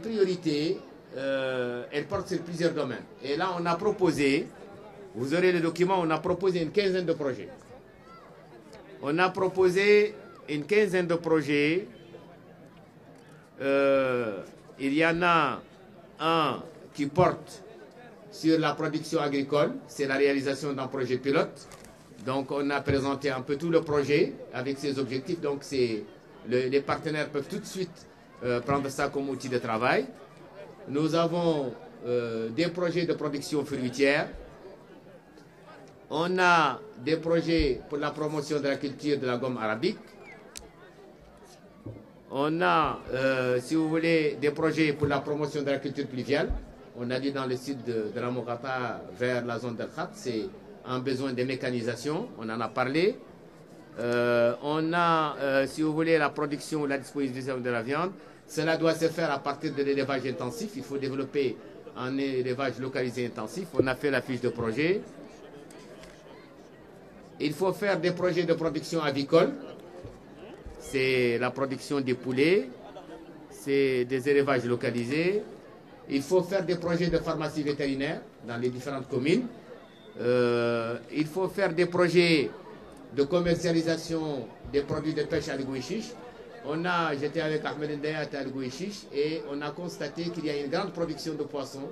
priorités, elles portent sur plusieurs domaines. Et là, on a proposé, vous aurez le document, on a proposé une quinzaine de projets. On a proposé une quinzaine de projets. Il y en a un qui porte sur la production agricole, c'est la réalisation d'un projet pilote. Donc on a présenté un peu tout le projet avec ses objectifs. Donc les partenaires peuvent tout de suite prendre ça comme outil de travail. Nous avons des projets de production fruitière. On a des projets pour la promotion de la culture de la gomme arabique. On a, si vous voulez, des projets pour la promotion de la culture pluviale. On a dit dans le sud de la Mogata vers la zone d'El Khat, c'est un besoin de mécanisation, on en a parlé. On a, si vous voulez, la production ou la disponibilité de la viande. Cela doit se faire à partir de l'élevage intensif. Il faut développer un élevage localisé intensif. On a fait la fiche de projet. Il faut faire des projets de production avicole. C'est la production des poulets. C'est des élevages localisés. Il faut faire des projets de pharmacie vétérinaire dans les différentes communes. Il faut faire des projets de commercialisation des produits de pêche à l'Gouichiche. J'étais avec Ahmed Ndayat à l'Gouichiche et on a constaté qu'il y a une grande production de poissons,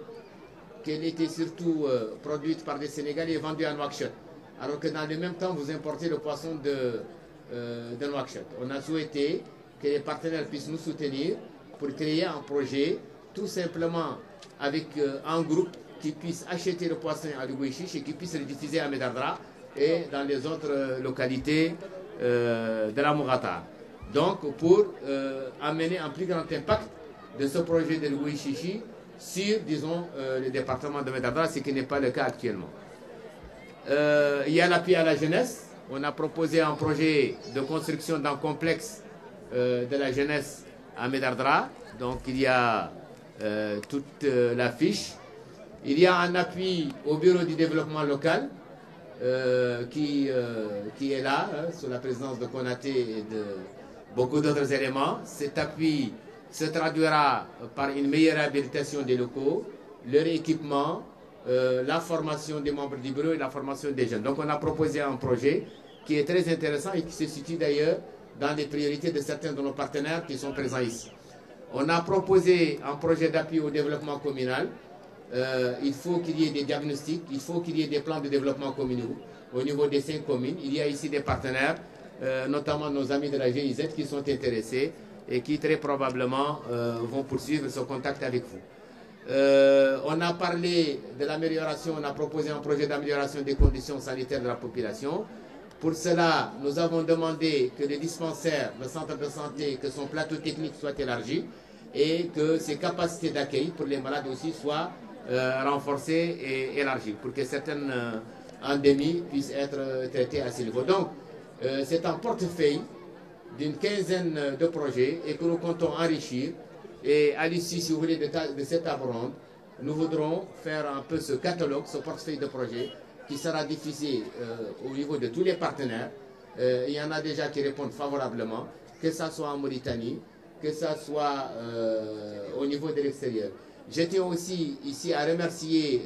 qu'elle était surtout produite par des Sénégalais et vendue à Nouakchott. Alors que dans le même temps, vous importez le poisson de Nouakchott. On a souhaité que les partenaires puissent nous soutenir pour créer un projet tout simplement avec un groupe qui puisse acheter le poisson à l'Gouichiche et qui puisse le diffuser à Medardra et dans les autres localités de la Mogata. Donc pour amener un plus grand impact de ce projet de l'Gouichiche sur, disons, le département de Medardra, ce qui n'est pas le cas actuellement. Il y a l'appui à la jeunesse. On a proposé un projet de construction d'un complexe de la jeunesse à Medardra. Donc il y a toute la fiche. Il y a un appui au bureau du développement local qui est là, sous la présidence de Konaté et de beaucoup d'autres éléments. Cet appui se traduira par une meilleure habilitation des locaux, leur équipement, la formation des membres du bureau et la formation des jeunes. Donc on a proposé un projet qui est très intéressant et qui se situe d'ailleurs dans les priorités de certains de nos partenaires qui sont présents ici. On a proposé un projet d'appui au développement communal. Il faut qu'il y ait des diagnostics, il faut qu'il y ait des plans de développement communaux au niveau des 5 communes. Il y a ici des partenaires notamment nos amis de la GIZ qui sont intéressés et qui très probablement vont poursuivre ce contact avec vous. On a parlé de l'amélioration, on a proposé un projet d'amélioration des conditions sanitaires de la population. Pour cela, nous avons demandé que les dispensaires, le centre de santé, que son plateau technique soit élargi et que ses capacités d'accueil pour les malades aussi soient renforcées et élargies pour que certaines endémies puissent être traitées à ce niveau. Donc, c'est un portefeuille d'une quinzaine de projets et que nous comptons enrichir. Et à l'issue, si vous voulez, de cette table ronde, nous voudrons faire un peu ce catalogue, ce portefeuille de projets qui sera diffusé au niveau de tous les partenaires. Il y en a déjà qui répondent favorablement, que ce soit en Mauritanie, que ce soit au niveau de l'extérieur. Je tiens aussi ici à remercier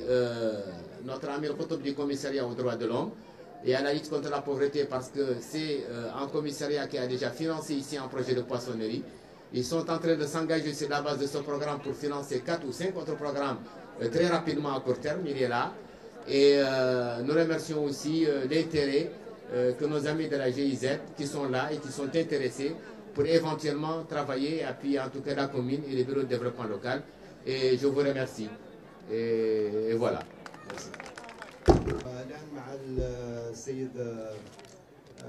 notre ami le Koutoub du commissariat aux droits de l'homme et à la lutte contre la pauvreté parce que c'est un commissariat qui a déjà financé ici un projet de poissonnerie. Ils sont en train de s'engager sur la base de ce programme pour financer 4 ou 5 autres programmes très rapidement à court terme. Il est là. Et nous remercions aussi l'intérêt que nos amis de la GIZ qui sont là et qui sont intéressés pour éventuellement travailler et appuyer en tout cas la commune et les bureaux de développement local. Et je vous remercie. Et voilà. Merci. الآن مع السيد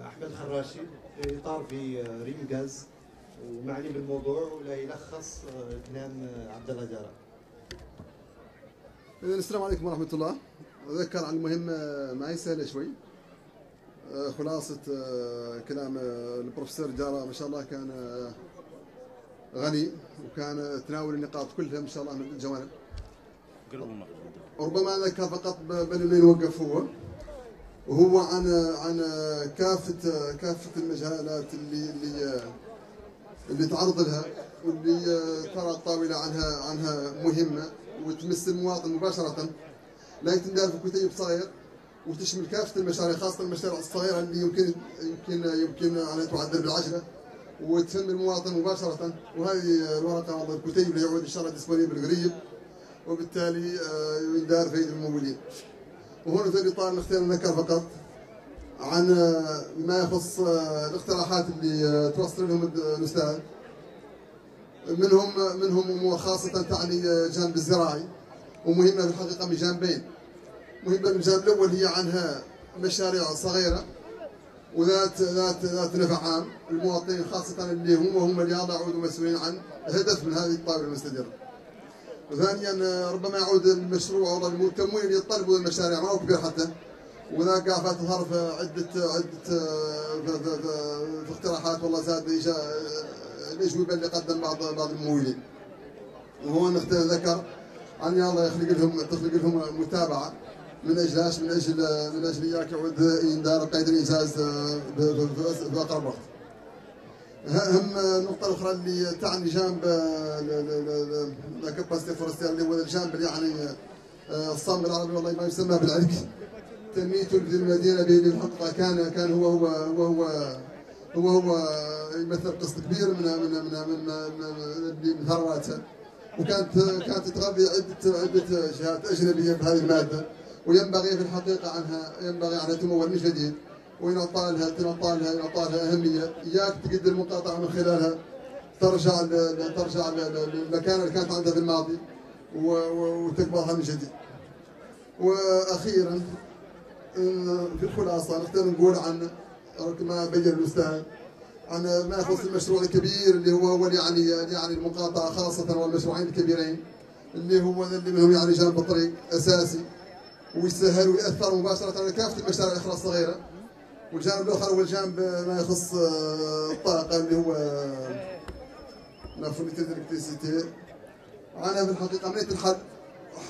أحمد الخراشي في إطار في ريم غاز ومعني بالموضوع ولا يلخص كلام عبد الله جارة. السلام عليكم ورحمة الله. أذكر عن المهمة معي سهلة شوي. خلاصة كلام البروفيسور جارة ما شاء الله كان غني وكان تناول النقاط كلها ما شاء الله من الجوانب. ربما ذكر فقط بل اللي يوقف هو وهو عن كافة المجالات اللي تعرض لها واللي ترى الطاولة عنها مهمة وتمس المواطن مباشرة، لا تندار في كتيب صغير وتشمل كافة المشاريع خاصة المشاريع الصغيرة اللي يمكن أن تعدل بالعجلة وتهم المواطن مباشرة. وهذه الورقة والله الكتيب اللي يعود إن شاء الله ديسبونيبل قريب وبالتالي يندار في الممولين. وهنا في الإطار نختار نذكر فقط عن ما يخص الاقتراحات اللي توصل لهم الأستاذ، منهم خاصة تعني جانب الزراعي ومهمة في الحقيقة من جانبين. مهمة من الجانب الأول هي عنها مشاريع صغيرة وذات نفع عام للمواطنين خاصة اللي هم اللي يعودوا مسؤولين عن هدف من هذه الطاولة المستديرة. وثانيا ربما يعود المشروع او التمويل اللي يطلبوا المشاريع ما هو كبير حتى، وذا قاعد تظهر في عده في اقتراحات والله زاد الاجوبه اللي قدم بعض الممولين. وهو ذكر عن الله تخلق لهم متابعه من اجل من اجل اياك يعود يندار قيد الانجاز في اقرب وقت. هم النقطة الأخرى اللي تعني جانب لا كاباسيتي فورستير اللي هو الجانب اللي يعني الصامغ العربي والله ما يسمى بالعرك تنميته للمدينة به اللي الحقيقة كان هو يمثل قسط كبير من ثرواتها، وكانت تغذي عدة جهات أجنبية بهذه المادة، وينبغي في الحقيقة عنها تمول من جديد وينعطى لها أهمية. إياك تقدر المقاطعة من خلالها ترجع للمكان اللي كانت عندها في الماضي وتكبرها من جديد. وأخيرا في الخلاصة نقدر نقول عن ما بين الأستاذ عن ما يخص المشروع الكبير اللي هو يعني المقاطعة خاصة والمشروعين الكبيرين اللي منهم يعني جانب الطريق أساسي ويسهل ويأثر مباشرة على كافة المشاريع الأخرى الصغيرة. والجانب الآخر هو الجانب ما يخص الطاقة اللي هو نافونيتي الإلكتريسيتي. أنا في الحقيقة عملية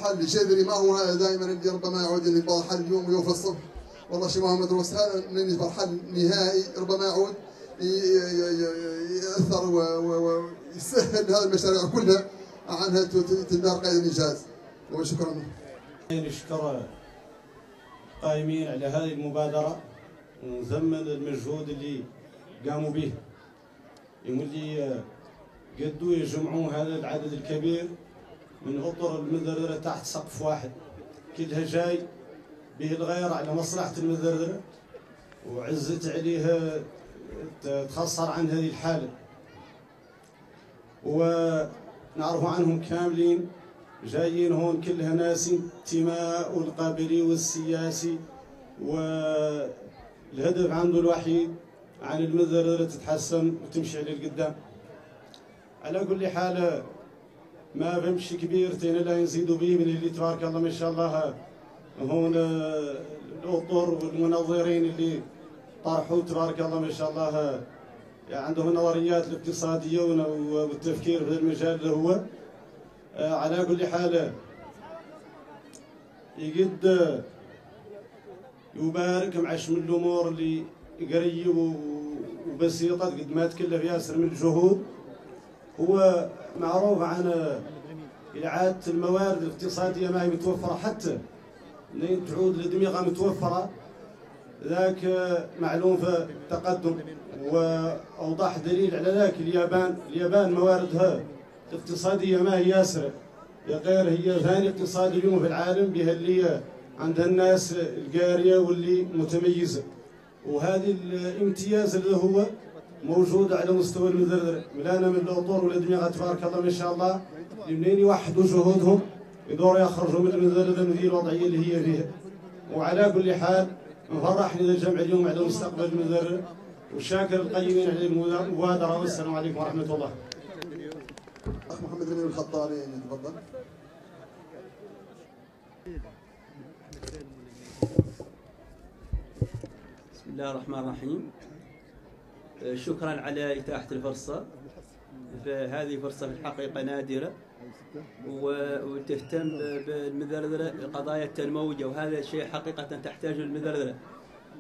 حل جذري ما هو دائما اللي ربما يعود يبغى حل اليوم ويوم في الصبح والله شيء ما هو مدروس. هذا من يبغى حل نهائي ربما يعود يأثر ويسهل هذه المشاريع كلها عنها تندار قيد الإنجاز. وشكرا. نشكر القائمين على هذه المبادرة ونثمن المجهود اللي قاموا به، يولي قدوا يجمعوا هذا العدد الكبير من أطر المذردرة تحت سقف واحد، كلها جاي به الغير على مصلحة المذردرة وعزت عليها تخسر عن هذه الحالة، ونعرف عنهم كاملين جايين هون كلها ناس انتماء والقبلي والسياسي، والهدف عنده الوحيد عن المذرة تتحسن وتمشي على القدام. على كل حال ما فهمش كبير تين لا يزيدوا به من اللي تبارك الله ما شاء الله هون الأطر والمنظرين اللي طرحوا تبارك الله ما شاء الله عندهم النظريات الاقتصادية والتفكير في المجال اللي هو. على كل حال يقد يبارك مع من الأمور اللي قريب وبسيطة قد ما تكلف ياسر من الجهود. هو معروف عن إعادة الموارد الاقتصادية ما هي متوفرة، حتى لين تعود لدميغة متوفرة، ذاك معلوم في التقدم. وأوضح دليل على ذاك اليابان مواردها الاقتصادية ما هي ياسرة، غير هي ثاني اقتصاد اليوم في العالم بها اللي عندها الناس القارية واللي متميزة. وهذه الامتياز اللي هو موجود على مستوى المذرذرة، ملانا من الأطور ولا دميغة تبارك الله ما شاء الله، منين يوحدوا جهودهم يدوروا يخرجوا من المذرذرة من ذي الوضعية اللي هي فيها. وعلى كل حال نفرحني ذا الجمع اليوم على مستقبل المذرذرة، وشاكر القيمين على المبادرة. والسلام عليكم ورحمة الله. أخ محمد الأمين الخطاري تفضل. بسم الله الرحمن الرحيم. شكرا على إتاحة الفرصة، فهذه فرصة في الحقيقة نادرة وتهتم بالمذرذرة قضايا التنموية، وهذا الشيء حقيقة تحتاجه المذرذرة.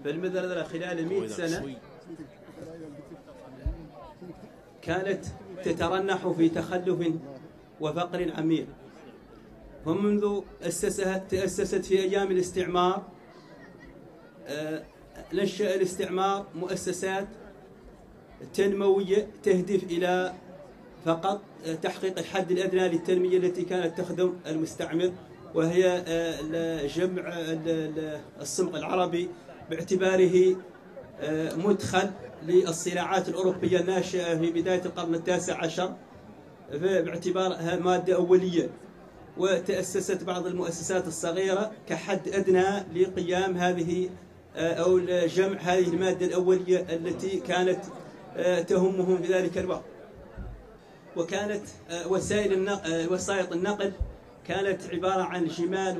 فالمذرذرة خلال 100 سنة كانت تترنح في تخلف وفقر عميق، ومنذ تأسست في أيام الاستعمار نشأ الاستعمار مؤسسات تنموية تهدف إلى فقط تحقيق الحد الأدنى للتنمية التي كانت تخدم المستعمر، وهي جمع السمق العربي باعتباره مدخل للصناعات الأوروبية الناشئة في بداية القرن ال19 باعتبارها مادة أولية. وتأسست بعض المؤسسات الصغيرة كحد أدنى لقيام هذه أو جمع هذه المادة الأولية التي كانت تهمهم في ذلك الوقت. وكانت وسائط النقل كانت عبارة عن جمال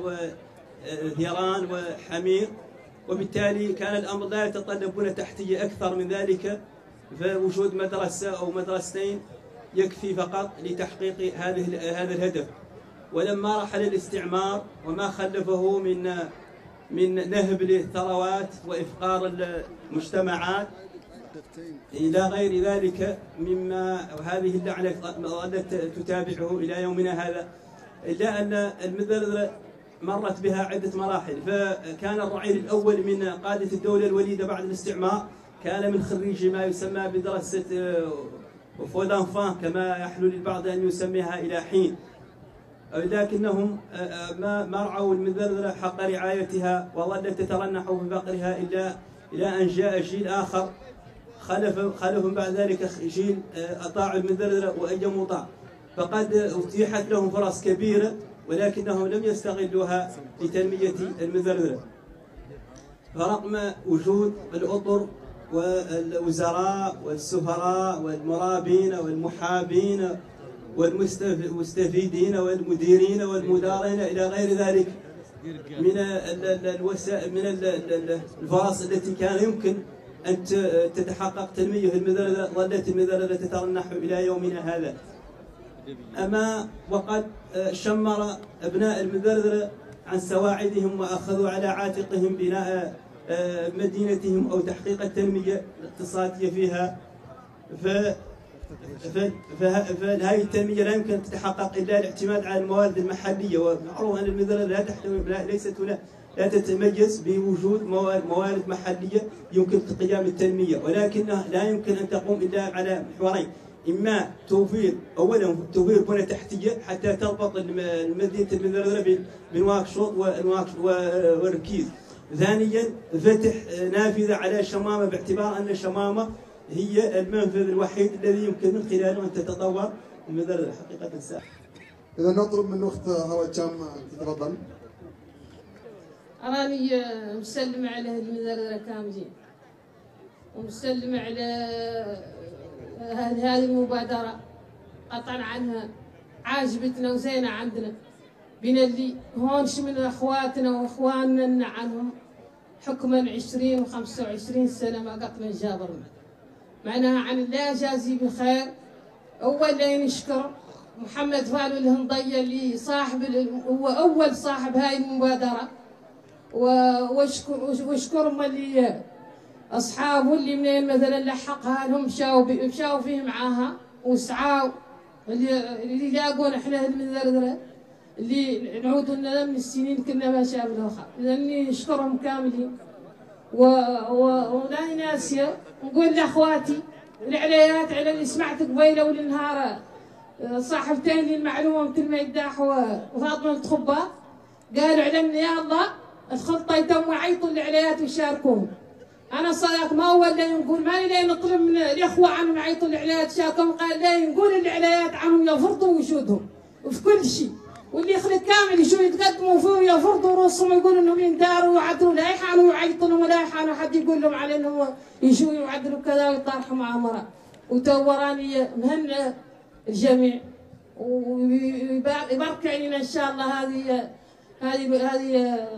وثيران وحمير، وبالتالي كان الأمر لا يتطلبون تحتية أكثر من ذلك، فوجود مدرسة أو مدرستين يكفي فقط لتحقيق هذا الهدف. ولما رحل الاستعمار وما خلفه من نهب للثروات وإفقار المجتمعات إلى غير ذلك مما هذه اللعنة ظلت تتابعه إلى يومنا هذا، إلا أن المذرذرة مرت بها عدة مراحل. فكان الرعيل الأول من قادة الدولة الوليدة بعد الاستعمار كان من خريج ما يسمى بدراسة فولانفان كما يحلو للبعض أن يسميها إلى حين، لكنهم ما رعوا المذرذرة حق رعايتها، وظلت تترنح في فقرها إلى أن جاء جيل آخر خلفهم بعد ذلك جيل أطاعوا المذرذرة وأيموا مطاع، فقد أتيحت لهم فرص كبيرة ولكنهم لم يستغلوها لتنمية المذرذرة. فرغم وجود الأطر والوزراء والسفراء والمرابين والمحابين والمستفيدين والمديرين والمدارين إلى غير ذلك من الفرص التي كان يمكن أن تتحقق تنمية المذرذرة، ظلت المذرذرة تترنح إلى يومنا هذا. أما وقد شمر أبناء المذرذرة عن سواعدهم وأخذوا على عاتقهم بناء مدينتهم أو تحقيق التنمية الاقتصادية فيها، فهذه التنمية لا يمكن أن تتحقق إلا الاعتماد على الموارد المحلية. ومعروف أن المذرذرة لا تتميز بوجود موارد محلية يمكن قيام التنمية، ولكنها لا يمكن أن تقوم إلا على محورين: إما أولا توفير بنى تحتية حتى تربط مدينة المذرذرة بنواكشوط والركيز. ثانيا فتح نافذة على شمامة، باعتبار أن شمامة هي المنفذ الوحيد الذي يمكن من خلاله أن تتطور المدارس حقيقة الساحة. إذا نطلب من الأخت هوى الجام تتفضل. راني مسلمة على هذه المدارس كاملين ومسلمة على هذه المبادرة قطعا عنها عاجبتنا وزينة عندنا بين اللي هونش من اخواتنا واخواننا عنهم حكما 20 و25 سنة ما قط من جابرنا معناها عن الله جازي بخير. أولا نشكر محمد فالو الهنضية اللي هو أول صاحب هاي المبادرة واشكرهم اللي أصحابه اللي منين مثلا لحقها لهم مشاو فيه معاها وسعاو اللي لاقونا احنا المدردرة اللي نعودوا لنا من السنين كنا ما شافنا خير. لأني نشكرهم كاملين ولاني ناسية نقول لأخواتي العليات على اللي سمعت قبيله والنهار صاحبتين لي المعلومة مثل ما يداح وفاطمة الخباط قالوا علمنا يا الله الخلطة يتم وعيطوا العليات ويشاركون. أنا صدق ما هو اللي نقول ما لي نطلب من الإخوة عنهم يعيطوا العليات يشاركون قال لي نقول العليات عنهم يفرضوا وجودهم وفي كل شيء واللي يخلق كامل يشوف يتقدموا فيه يفرضوا رؤوسهم ويقولوا انهم ينداروا ويعدلوا لا يحانوا ويعيطوا لهم ولا يحانوا حد يقول لهم على انهم يشوفوا يعدلوا كذا ويطرحوا مع مرة. وتو راني مهنة الجميع ويبارك علينا ان شاء الله هذه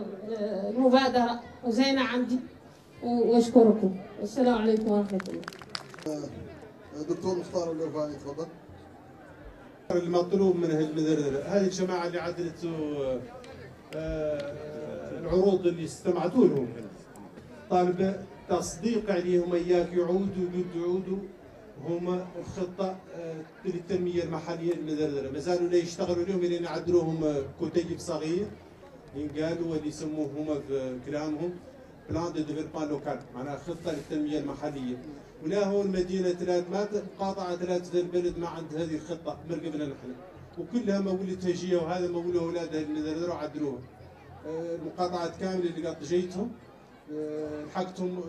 المبادرة وزينة عندي واشكركم. السلام عليكم ورحمة الله. دكتور مختار الوفائي تفضل. المطلوب من المدردرة هذه الجماعة اللي عدلت العروض اللي استمعتوا لهم طالبة تصديق عليهم اياك يعودوا هما الخطة للتنمية المحلية المدردرة ما زالوا لا يشتغلوا لهم لين يعدلوهم كتيب صغير ينقالوا واللي يسموه هما في كلامهم بلان دو ديفلوبمون لوكال معناها خطة للتنمية المحلية. ولا هو المدينة ما مقاطعة ثلاث في البلد ما عند هذه الخطة مرقبنا نحن وكلها مولد هجية وهذا مولد أولادها المدردرة وعدلوها. المقاطعات كاملة اللي قد جيتهم حقتهم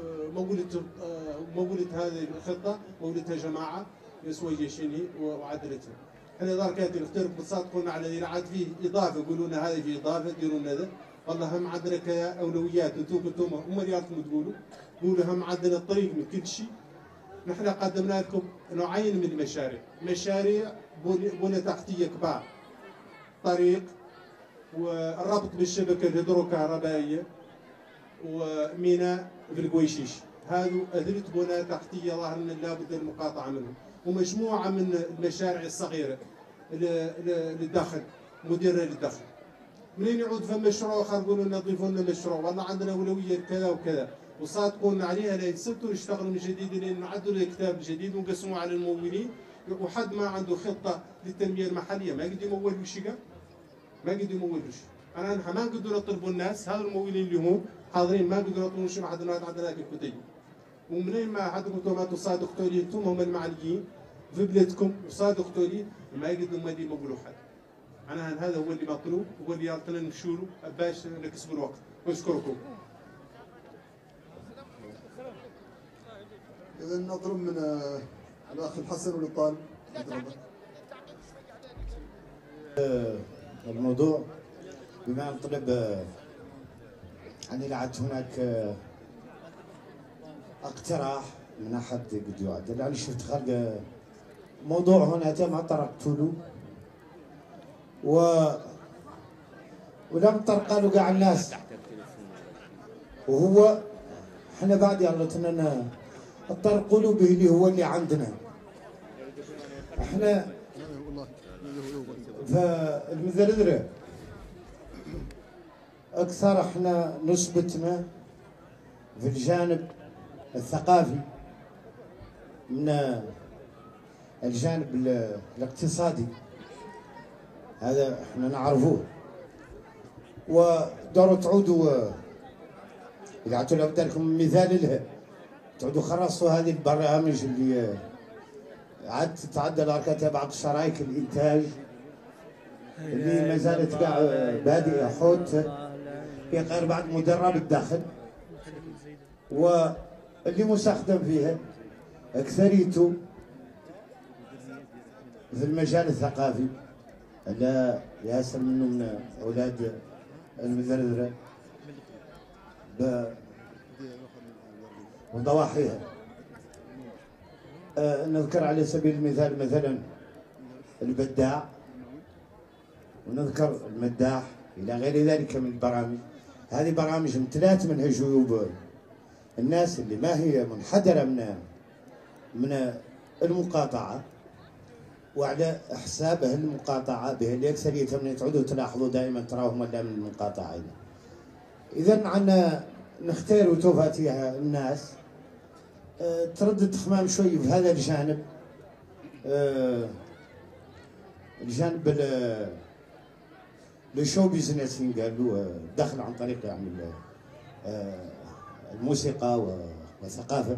مولد هذه الخطة مولدها جماعة يسوي جيشيني وعدلتها. احنا دار كانت نختلف بتصادقونا على ذي عاد فيه إضافة يقولوا لنا هذا فيه إضافة ديروا لنا ذا والله هم عندنا كأولويات انتم هم ريالكم تقولوا قولوا هم عندنا الطريق من كل شيء. نحن قدمنا لكم نوعين من المشاريع، مشاريع بنى تحتية كبار طريق والربط بالشبكة الهيدروكهربائية وميناء في القويشيش هذو أذلت بنى تحتية ظاهر من لابد المقاطعة منهم ومجموعة من المشاريع الصغيرة للدخل مديرة للدخل. منين يعود في مشروع آخر يقولوا لنا ضيفوا لنا مشروع والله عندنا أولوية كذا وكذا وصادقونا عليها لا يسبتوا يشتغلوا من جديد لين نعدلوا الكتاب الجديد ونقسموه على الممولين وحد ما عنده خطة للتنمية المحلية ما قد يمول وشي ما قد يمول وشي. أنا ما نقدر نطلبوا الناس هذا الممولين اللي هم حاضرين ما نقدر نطلبوا شيء ما حد عندنا الكتيب ومنين ما حدكم ما تصادقتوا لي انتم هم المعنيين في بلادكم وصادقتوا لي ما يقدروا ما يمولوا حد. أنا هذا هو اللي مطلوب هو اللي يعطينا نمشوا باش نكسبوا الوقت واشكركم. إذا نطلب من الأخ الحسن والطالب الموضوع بما نطلب أن يلعب هناك اقتراح من أحد قد يعدل. أنا شفت خلق موضوع هنا ما طرقت له ولم طرق له قاع الناس وهو احنا بعد يلا الطرق له به اللي هو اللي عندنا احنا فالمدردرة اكثر احنا نسبتنا في الجانب الثقافي من الجانب الاقتصادي هذا احنا نعرفوه وداروا تعودوا إذا عطوا لكم مثال لها تعودوا خلصوا هذه البرامج اللي عاد تتعدل أركاتها بعض شرايك الإنتاج اللي ما زالت قاع بادئة حوت في غير بعد مدرب الداخل واللي مستخدم فيها أكثريته في المجال الثقافي، لا ياسر منه من أولاد المزرزرة وضواحيها. نذكر على سبيل المثال مثلا البداع، ونذكر المداح إلى غير ذلك من البرامج. هذه برامج امتلأت منها جيوب الناس اللي ما هي منحدرة من المقاطعة، وعلى حساب المقاطعة به اللي أكثريتها من تعودوا تلاحظوا دائما تراهم ولا من المقاطعين. إذا عنا نختار توفاتيها الناس تردد تخمام شوي في هذا الجانب، الجانب الشو بيزنس قالوا دخل عن طريق يعني الموسيقى والثقافة،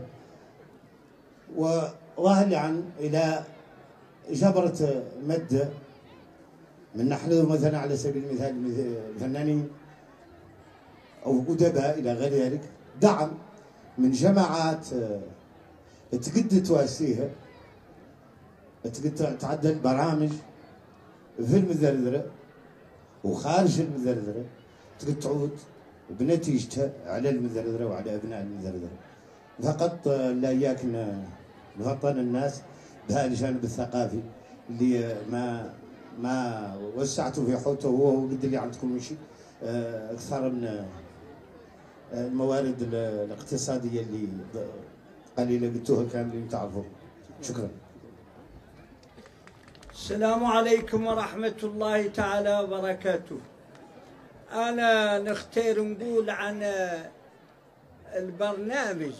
وظاهر عن إلى جبرة مادة من نحن مثلا على سبيل المثال الفنانين أو أدباء إلى غير ذلك، دعم من جماعات تقد تواسيها، تقد تعدل برامج في المزرزرة وخارج المزرزرة، تقد تعود بنتيجتها على المزرزرة وعلى أبناء المزرزرة. فقط لا إياك نفطن الناس بهذا الجانب الثقافي اللي ما وسعتوا في حوته هو قد اللي عندكم شيء أكثر من الموارد الاقتصادية اللي قليلة قلتوها كاملين تعرفوا. شكرا. السلام عليكم ورحمة الله تعالى وبركاته. أنا نختار نقول عن البرنامج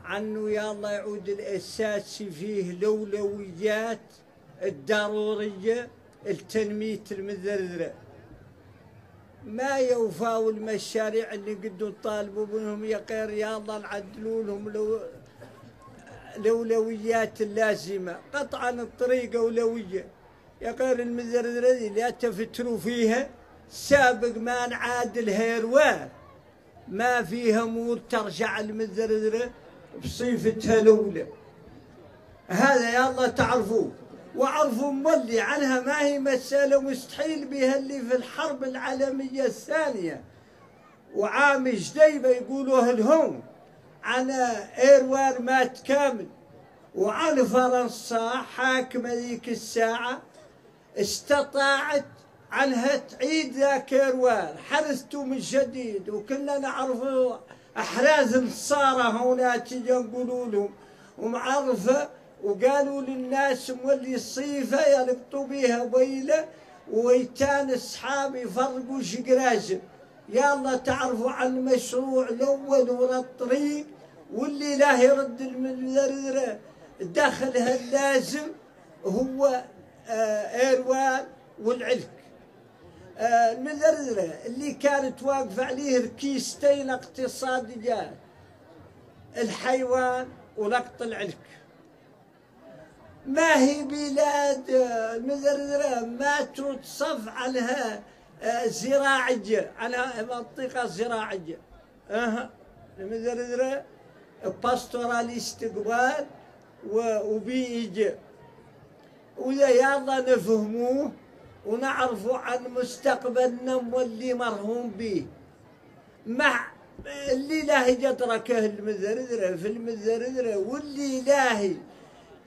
عنه يا الله يعود الأساسي فيه الأولويات الضرورية لتنمية المزرزرة. ما يوفاوا المشاريع اللي قدوا طالبوا منهم يا غير يا الله نعدلوا لهم الأولويات اللازمة. قطعا الطريق أولوية يا غير المزرزرة لا تفتروا فيها سابق ما نعادل هيروان ما فيها مور ترجع المزرزرة بصيفتها الأولى. هذا يا الله تعرفوه وعرفوا مولي عنها ما هي مسألة مستحيل بها اللي في الحرب العالمية الثانية وعام جديبة يقولوها لهم عن ايروان مات كامل، وعن فرنسا حاكمة ذيك الساعة استطاعت عنها تعيد ذاك ايروان، حرثته من جديد. وكنا نعرفوا احراز النصارى هنا تيجي نقولوا لهم ومعرفة، وقالوا للناس مولي الصيفة يربطوا بيها ويلة ويتان اصحاب يفرقوا شقراجل. يا الله تعرفوا عن المشروع الاول ورا الطريق واللي لا يرد المزرزرة دخلها اللازم هو ايروان والعلك. المزرزرة اللي كانت واقفة عليه ركيستين اقتصاديات، الحيوان ولقط العلك. ما هي بلاد المزرزرة ما تصف عنها زراعية، عنها منطقة زراعية. المزرزرة باستوراليست قبال وبيئية، وإذا يلا نفهموه ونعرفوا عن مستقبلنا واللي مرهون به مع اللي لاهي يدركه المزرزرة في المزرزرة، واللي لاهي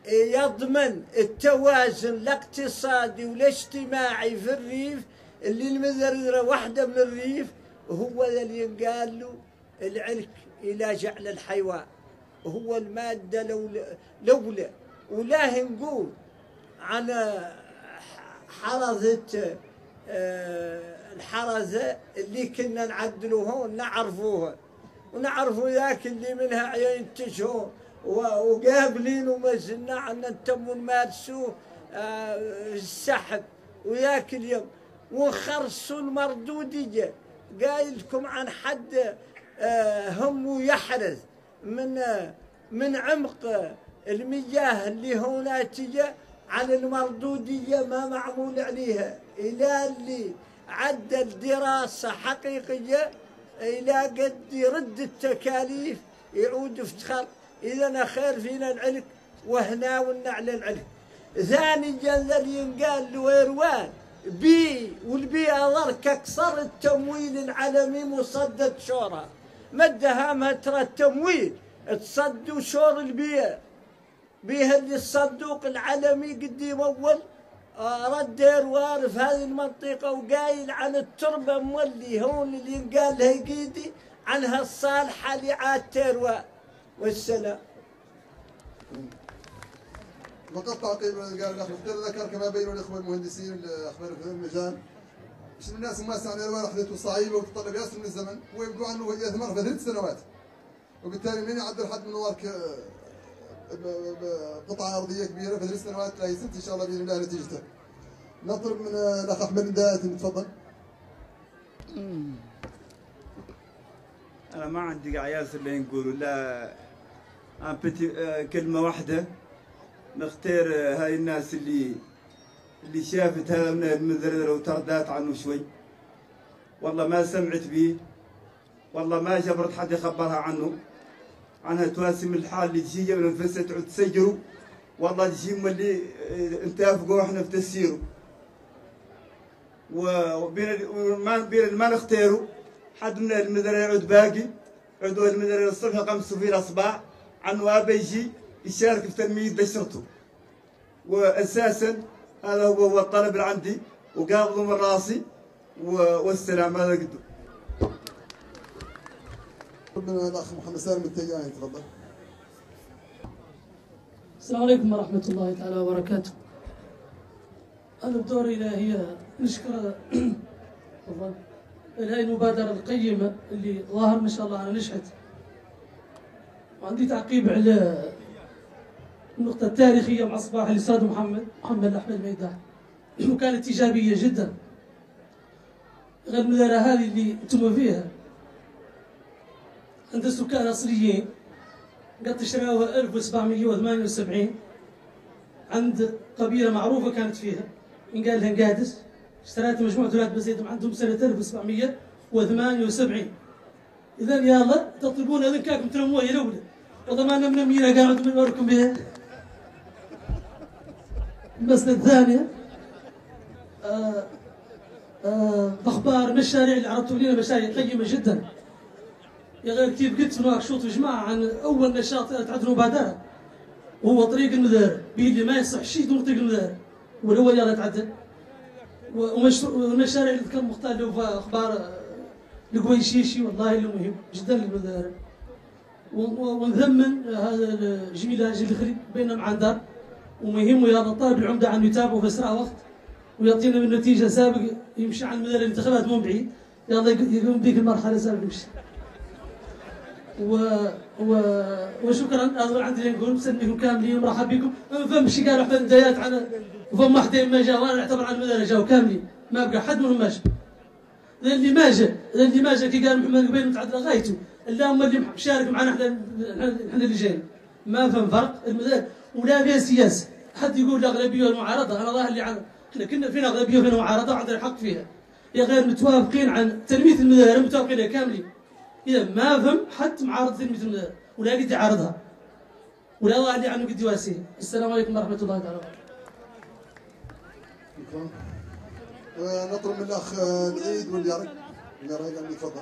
يضمن التوازن الاقتصادي والاجتماعي في الريف، اللي المزرزرة واحدة من الريف، هو اللي قال له العلك إلى جعل الحيوان هو المادة الأولى. ولا نقول عن حرزة الحرزة اللي كنا نعدلوها ونعرفوها، ونعرفوا ذاك اللي منها ينتجوا وقابلين وما زلنا عنا نتم نمارسوه السحب. وذاك اليوم ونخرصوا المردودية، قايل لكم عن حد هم يحرز من عمق المياه اللي هنا تجي عن المردودية ما معمول عليها، إلى اللي عدل دراسة حقيقية إلى قد يرد التكاليف يعود افتخار إذا خير فينا العلك وهنا والنعل العلك. ثاني جنزل ينقال لويروان بي والبيئة ضرك أكثر التمويل العالمي مصدد شورها مدها ما ترى التمويل تصدوا شور البيئة بيها اللي الصندوق العالمي قديم أول رد يروان في هذه المنطقة وقايل عن التربة مولي هون اللي ينقال لها يقيدي عنها الصالحة لعاد تيروان. والسلام. فقط تعقيب قال الاخ مختار ذكر كما بينوا الاخوه المهندسين الاخبار في المجال باش الناس ما سعنا الوان اخذته صعيبه وتطلب ياسر من الزمن ويبدو عنه هي ثمر في 3 سنوات وبالتالي من يعدل حد من وارك قطعه ارضيه كبيره في 3 سنوات لا يزيد ان شاء الله باذن الله نتيجته. نطلب من الاخ احمد نداء تفضل. انا ما عندي عياس اللي نقولوا لا كلمه واحده نختار هاي الناس اللي شافت هذا من المذرذر وتردات عنه شوي والله ما سمعت به والله ما جبرت حد يخبرها عنها تواسم الحال اللي تجي من نفسها تعود تسجروا والله تجي اللي نتافقوا احنا في تسيروا وبين ما نختاروا حد من المذرذر يعود باقي عدوا المذرذر الصبح 5 في الأصباح عنه أبا يجي يشارك في تنمية بشرته وأساسا هذا هو الطلب اللي عندي وقابضه من راسي والسلام. هذا قدو. ربنا الأخ محمد سالم التيجاني تفضل. السلام عليكم ورحمة الله تعالى وبركاته. أنا بدوري هي نشكر هاي المبادرة القيمة اللي ظاهر ما شاء الله أنا نجحت. وعندي تعقيب على النقطة التاريخية مع صباح الأستاذ محمد أحمد ميدان وكانت إيجابية جدا. غير المدارة هذه اللي أنتم فيها عند السكان الأصليين قد تشراوها 1778 عند قبيلة معروفة كانت فيها ينقال لها نقادس اشتريتها مجموعة ولاد بزيدهم عندهم سنة 1778. إذا يلا تطلبون إذا كاكم ترموها يا الأولى وضماننا من أميرة قاعد من وركم بها. المسألة الثانية أخبار المشاريع اللي عرضتوا لنا مشاريع قيمة جدا. يا غير كيف قلت هناك شوط جماعة عن أول نشاط تعد مبادرة وهو طريق المدار بيدي ما يصح شيء دون طريق المدار والهو يلا تعدل والمشاريع اللي كان مختلفة في أخبار القويشيشي والله اللي مهم جدا للمدار ونثمن هذا الجميل اللي خريج بيننا مع دار ومهم ويا طالب العمدة عنه يتابعه في أسرع وقت ويعطينا من نتيجة سابق يمشي على المدار الانتخابات مو بعيد يلا يقوم بيك المرحلة سابق يمشي. وشكرا هذا عندي نقول مسميكم كاملين مرحب بكم. ما فهمش قالوا احنا بدايات عن فهم واحدين ما جا وانا نعتبر على المدار جاوا كاملين ما بقى حد منهم ماشي. اللي ما جا كي قال محمد قبيل متعدل غايته اللهم اللي مشارك معنا احنا اللي جايين ما فهم فرق المدار ولا فيها سياسه. حد يقول الاغلبيه والمعارضه انا ظاهر اللي احنا كنا فينا اغلبيه وفينا معارضه وعندنا الحق فيها. يا غير متوافقين عن تنميه المدار متوافقين كاملين. إذا ما فهم حد معارض تنمية المدار ولا قد يعارضها ولا الله اللي عنه قد يواسيه. السلام عليكم ورحمة الله تعالى وبركاته. نطلب من الأخ العيد واليارق قال يتفضل.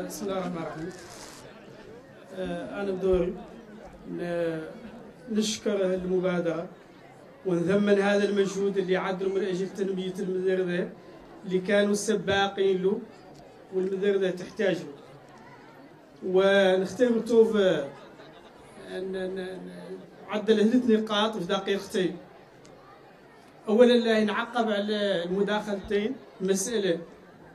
بسم الله الرحمن الرحيم. أنا بدوري نشكر المبادرة ونثمن هذا المجهود اللي عدلوا من أجل تنمية المدار ذا اللي كانوا السباقين له والمدار ذا تحتاج له. ونختار توف عدل 3 نقاط في دقيقتين. أولا نعقب على المداخلتين مسألة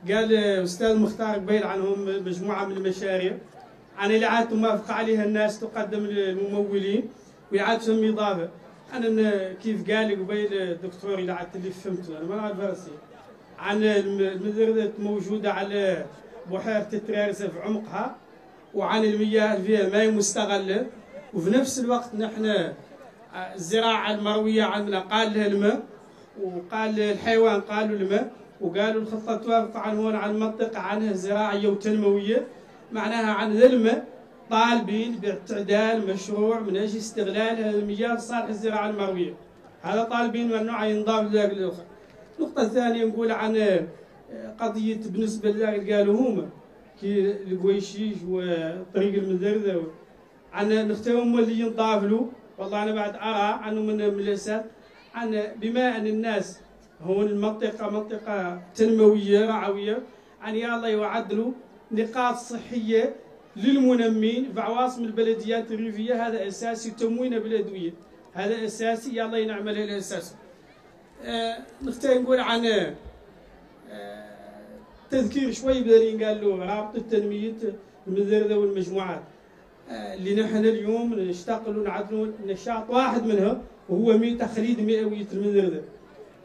قال أستاذ مختار قبيل عنهم مجموعة من المشاريع عن اللي عاد موافقة عليها الناس تقدم للممولين ويعاد تسمي إضافة. أنا كيف قال قبيل الدكتور اللي عاد اللي فهمته أنا ما أعرف فرسي عن المدردة موجودة على بحيرة الترارسة في عمقها وعن المياه اللي فيها ماء مستغلة وفي نفس الوقت نحن الزراعة المروية عندنا قال لها الماء وقال الحيوان قالوا الماء وقالوا الخطة توافق عن هون عن منطقة عنها زراعية وتنموية معناها عن ذلمة طالبين باعتدال مشروع من أجل استغلال هذا المجال لصالح الزراعة المروية. هذا طالبين ممنوع ينضاف لذاك الأخر. النقطة الثانية نقول عن قضية بالنسبة لذاك اللي قالوا هما كي القويشيش وطريق المذردة عن نختارهم اللي ينضاف له. والله أنا بعد أرى عنه من الأساس عن بما أن الناس هون المنطقة منطقة تنموية رعوية عن يا الله يعدلوا نقاط صحية للمنمين في عواصم البلديات الريفية. هذا أساسي تموين بالأدوية، هذا أساسي يا الله ينعمل الأساس. نختار نقول عن تذكير شوي بدل قال له رابطة تنمية المذردة والمجموعات اللي نحن اليوم نشتغل ونعدلوا نشاط واحد منها وهو تخليد مئوية المذردة.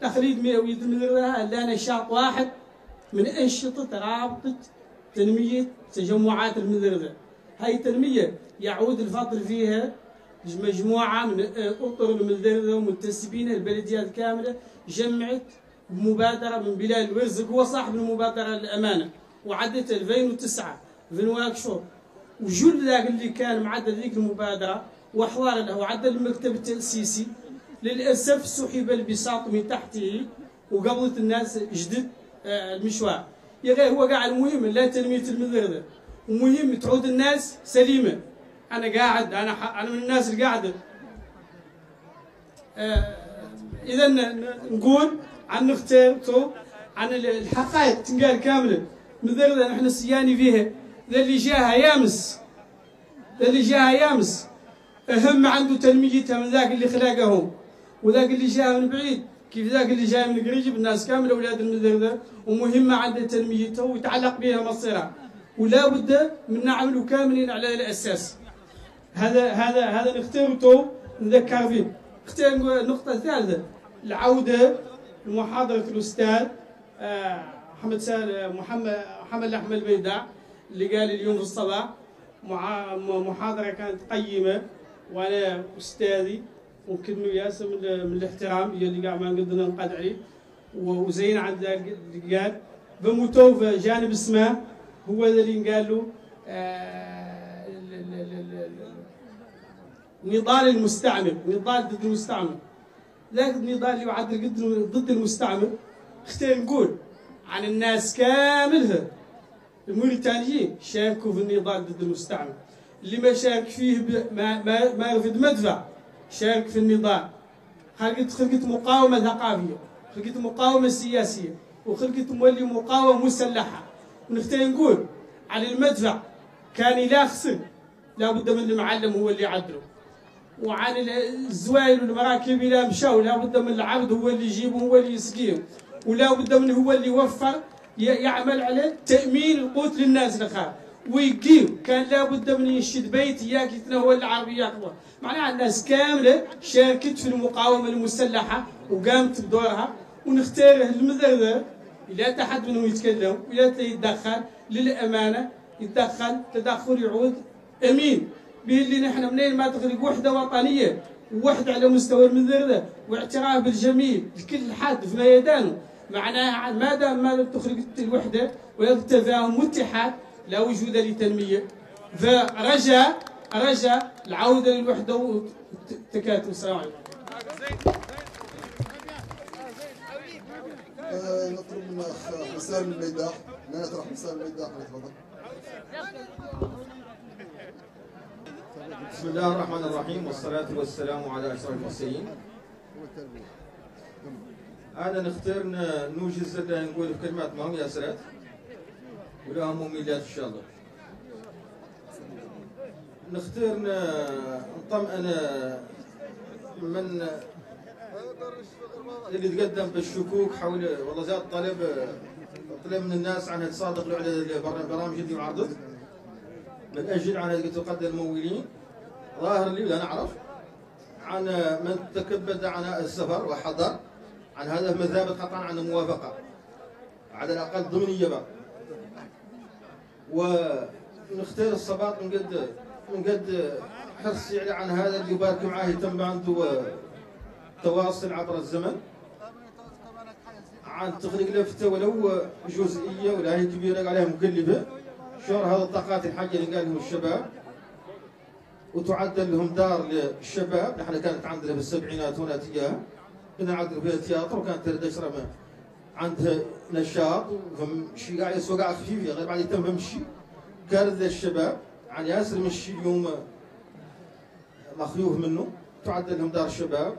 تخليد مئوية المذردة لا نشاط واحد من أنشطة رابطة تنمية تجمعات المذردة. هاي التنمية يعود الفضل فيها مجموعة من أطر المذردة ومنتسبين البلديات كاملة جمعت بمبادرة من بلال الورزق، هو صاحب المبادرة للأمانة، وعدت 2009 في نواكشوط. وجل ذاك اللي كان معدل ذيك المبادرة وحوار له وعدل المكتب التأسيسي للأسف سحب البساط من تحته وقبضت الناس جدد المشوار. يا غير هو قاعد المهم لا تنمية المذردة ومهم تعود الناس سليمة. أنا قاعد أنا من الناس اللي قاعدة إذا نقول عن نختار عن الحقائق تنقال كاملة مذردة نحن السياني فيها. ذا اللي جاها يامس ذا اللي جاها يامس أهم عنده تنميتها من ذاك اللي خلاقهم، وذاك اللي جاها من بعيد كيف ذاك اللي جاي من قريب. الناس كامله اولاد المذردة ومهمه عنده تنميته ويتعلق بها مصيرها، ولا بد من نعمل كاملين على الاساس. هذا نختاره نذكر فيه. نختار النقطه الثالثه العوده لمحاضره الاستاذ محمد احمد البيداع اللي قال اليوم في الصباح محاضره كانت قيمه، وانا استاذي ممكن ياسر من الاحترام اللي قاعد ما نقدر ننقد عليه وزين عند اللي قال بموتو في جانب اسمه هو اللي قال له نضال المستعمر، نضال ضد المستعمر. ذاك النضال اللي يعدل ضد المستعمر اختار نقول عن الناس كاملها الموريتانيين شاركوا في النضال ضد المستعمر. اللي ما شارك فيه ما يرفض مدفع شارك في النضال. خلقت مقاومة ثقافية، خلقت مقاومة سياسية، وخلقت مولي مقاومة مسلحة. ونختار نقول على المدفع كان لا خسر لابد من المعلم هو اللي يعدله، وعن الزوايل والمراكب لا مشاو لابد من العبد هو اللي يجيبهم هو اللي يسقيهم، ولا بد من هو اللي يوفر يعمل على تأمين القوت للناس الأخرى ويقيم. كان لابد من ينشد بيت ياك يتنهى العربيات. معناها الناس كاملة شاركت في المقاومة المسلحة وقامت بدورها. ونختار المذردة لا تحد منهم يتكلم ولا يتدخل للأمانة، يتدخل تدخل يعود أمين به اللي نحن منين ما تخرج وحدة وطنية ووحدة على مستوى المذردة واعتراف بالجميل لكل حد في ميدانه. معناها ما دام ما تخرج الوحدة ولا التفاهم والاتحاد لا وجود لتنمية. فرجاء العودة للوحدة والتكاتف. السلام عليكم. نطلب من الاخ حسام الميداح ما يطرح حسام الميداح تفضل. بسم الله الرحمن الرحيم والصلاة والسلام على أشرف المرسلين. أنا نختار نوجز نقول في كلمات مهم ياسرات ولها مميزات إن شاء الله. نختار نطمئن من اللي تقدم بالشكوك حول والله زاد طلب من الناس عن تصادق له على البرامج اللي يعرضت من اجل عن تقدم الممولين. ظاهر لي ولا نعرف عن من تكبد عن السفر وحضر عن هذا مثابه قطعا عن الموافقه على الاقل ضمنيه بقى. ونختار الصباط من قد حرصي على عن هذا اللي يبارك معاه يتم عنده تواصل عبر الزمن عن تخريج لفتة ولو جزئية ولا هي كبيرة عليها مكلفة شور هذه الطاقات الحية اللي قال لهم الشباب، وتعدل لهم دار للشباب. نحن كانت عندنا بالسبعينات هنا تجاه كنا نعدل فيها تياتر، وكانت الدشرة عندها نشاط وشي قاعد يسوق قاعد خفيفة غير بعد يتم مشي. كانت للشباب عن ياسر مشي اليوم مخيوف منه، تعدل لهم دار الشباب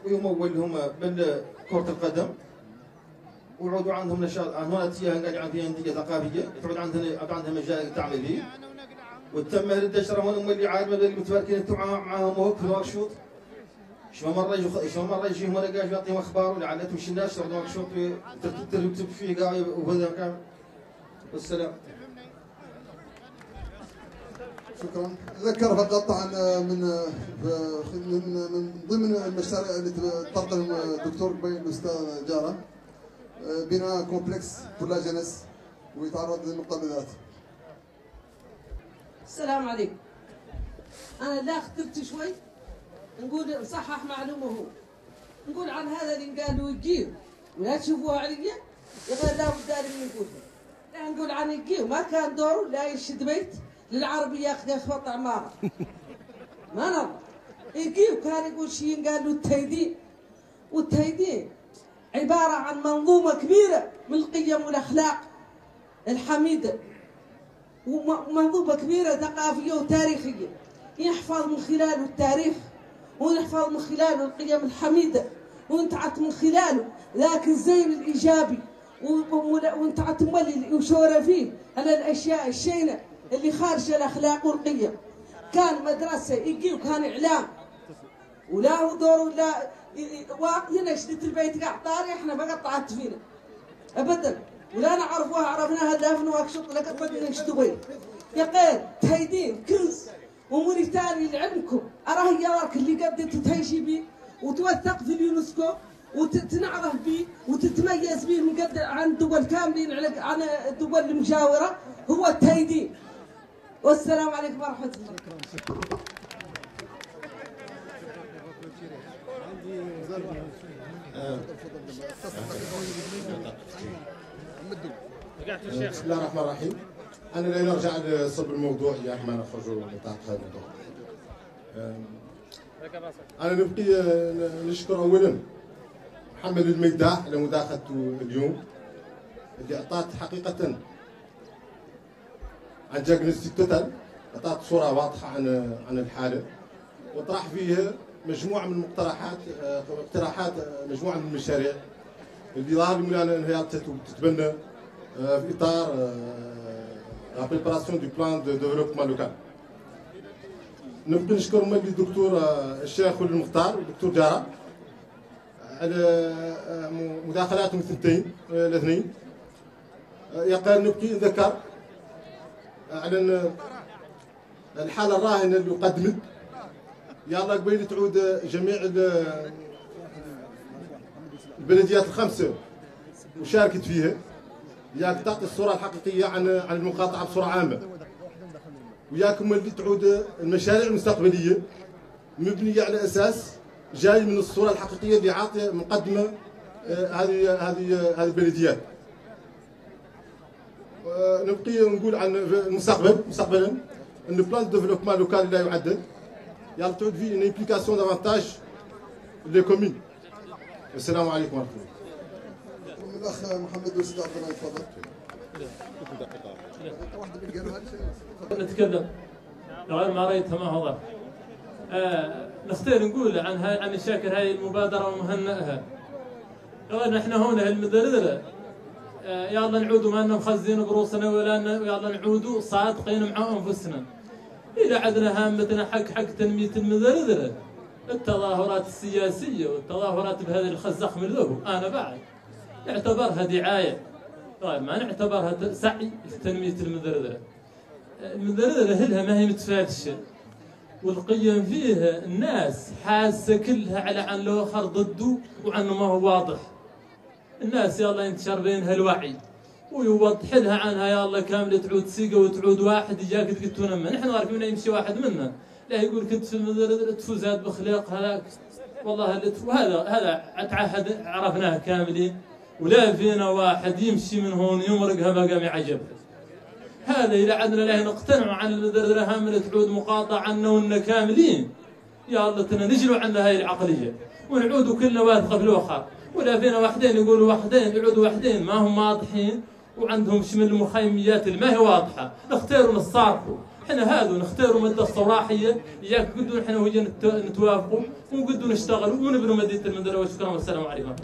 ويمول لهم كرة القدم، ويعودوا عندهم نشاط. هنا تياه قاعد عندها أندية ثقافية تعود عندها مجال تعمل فيه. وتم الدشرة هون مولي عاد ما بين المتفرقين معاهم وهو في ورشوط. شو مرة يجي هنا قاعد يعطيهم أخبار ولعلها تمشي الناس تاخذ ورشوط تكتب فيه قاعد وهذا كان. والسلام. شكرا. ذكر فقط عن من ضمن المشاريع اللي تقدم الدكتور قبيل الاستاذ جاره بناء كومبلكس بور لا جينيس ويتعرض للنقطه بالذات. السلام عليكم. انا لا اخترت شوي نقول نصحح معلومه هو. نقول عن هذا اللي قالوا يجيو ولا تشوفوها عليا غير لا بد من نقولها. لا نقول عن يجيو ما كان دوره لا يشد بيت للعربي ياخذ يخبط عماره. ما نرضى. يجيو كان يقول شيء قالوا التهديد، والتهديد عباره عن منظومه كبيره من القيم والاخلاق الحميده، ومنظومه كبيره ثقافيه وتاريخيه يحفظ من خلاله التاريخ ونحفظ من خلاله القيم الحميده ونتعط من خلاله ذاك الزين الايجابي ونتعط مولي وشوره فيه على الاشياء الشينه اللي خارجه الاخلاق والقيم. كان مدرسه يجي وكان اعلام ولا هو دور ولا واقفين شدت البيت قاع طاري احنا ما قطعت فينا ابدا ولا نعرفوها عرفناها دافن واكشط لك بدنا نشتغل. يا قيل تهيدين كنز وموريتاني لعلمكم اراه يراك اللي قد تتهيشي بيه وتوثق في اليونسكو وتنعرف به وتتميز به من قد عن دول كاملين عن الدول المجاوره هو التهيدين. والسلام عليكم ورحمه الله. بسم الله الرحمن الرحيم. انا لا نرجع لصلب الموضوع يا ما نخرجوا من نطاق هذا الموضوع. انا نبقي نشكر اولا محمد الميداح على مداخلته اليوم اللي اعطات حقيقه عن دياغنوستيك توتال، اعطات صوره واضحه عن الحاله وطرح فيها مجموعه من المقترحات اقتراحات مجموعه من المشاريع اللي ظهر لي انها تتبنى في اطار لا بريباراسيون دو بلان دو ديفلوبمون لوكال. نبقى نشكر مولي الدكتور الشيخ ولي المختار والدكتور جاره على مداخلاتهم الثنتين الاثنين. يقال نبقي نذكر على الحاله الراهنه اللي قدمت يلا قبيل تعود جميع البلديات الخمسه وشاركت فيها ياك تعطي الصوره الحقيقيه عن المقاطعه بصوره عامه، وياكم اللي تعود المشاريع المستقبليه مبنيه على اساس جاي من الصوره الحقيقيه اللي عاطيه مقدمه هذه البلديات. نبقي نقول عن المستقبل مستقبلا ان بلان ديفلوبمون لوكال لا يعدل يلا تعود فيه ان امبليكاسيون دافانتاج لي كومين. السلام عليكم ورحمه الله. الاخ محمد وسيد عبد الله تفضل. نتكلم غير ما رأيتها ما هو نختار نقول عن الشاكر هذه المبادرة ومهنئها. نحن هنا المدردرة يلا نعودوا ما مخزين بروسنا ولا يلا نعودوا صادقين مع انفسنا. إذا عدنا هامتنا حق تنمية المدردرة التظاهرات السياسية والتظاهرات بهذه الخزخ من له أنا بعد نعتبرها دعاية، طيب ما نعتبرها سعي في تنمية المدردرة. المدردرة هلها ما هي متفاتشة والقيم فيها الناس حاسة كلها على عن الآخر ضده وعنه ما هو واضح. الناس يلا ينتشر بينها الوعي ويوضح لها عنها يلا كاملة تعود سيقة وتعود واحد يجاك قلت تنمى. نحن عارفين يمشي واحد منا لا يقول كنت في المدردرة تفوزات بخلاق هذاك والله وهذا اتعهد عرفناه كاملين ولا فينا واحد يمشي من هون يمرقها بقى معجبها. هذا إذا عدنا له نقتنع عن المدردرة هاملة تعود مقاطعة عنا وإننا كاملين يا الله نجلوا عنا هاي العقلية ونعودوا كلنا واثقة في الوخر، ولا فينا واحدين يقولوا واحدين يعودوا واحدين ما هم واضحين وعندهم شمل المخيميات اللي ما هي واضحة، نختاروا نتصارحوا، احنا هذا نختاروا مدة صراحية إياك قدوا احنا وجينا نتوافقوا ونقدوا نشتغلوا ونبنوا مدينة المدردرة. وشكرا والسلام عليكم.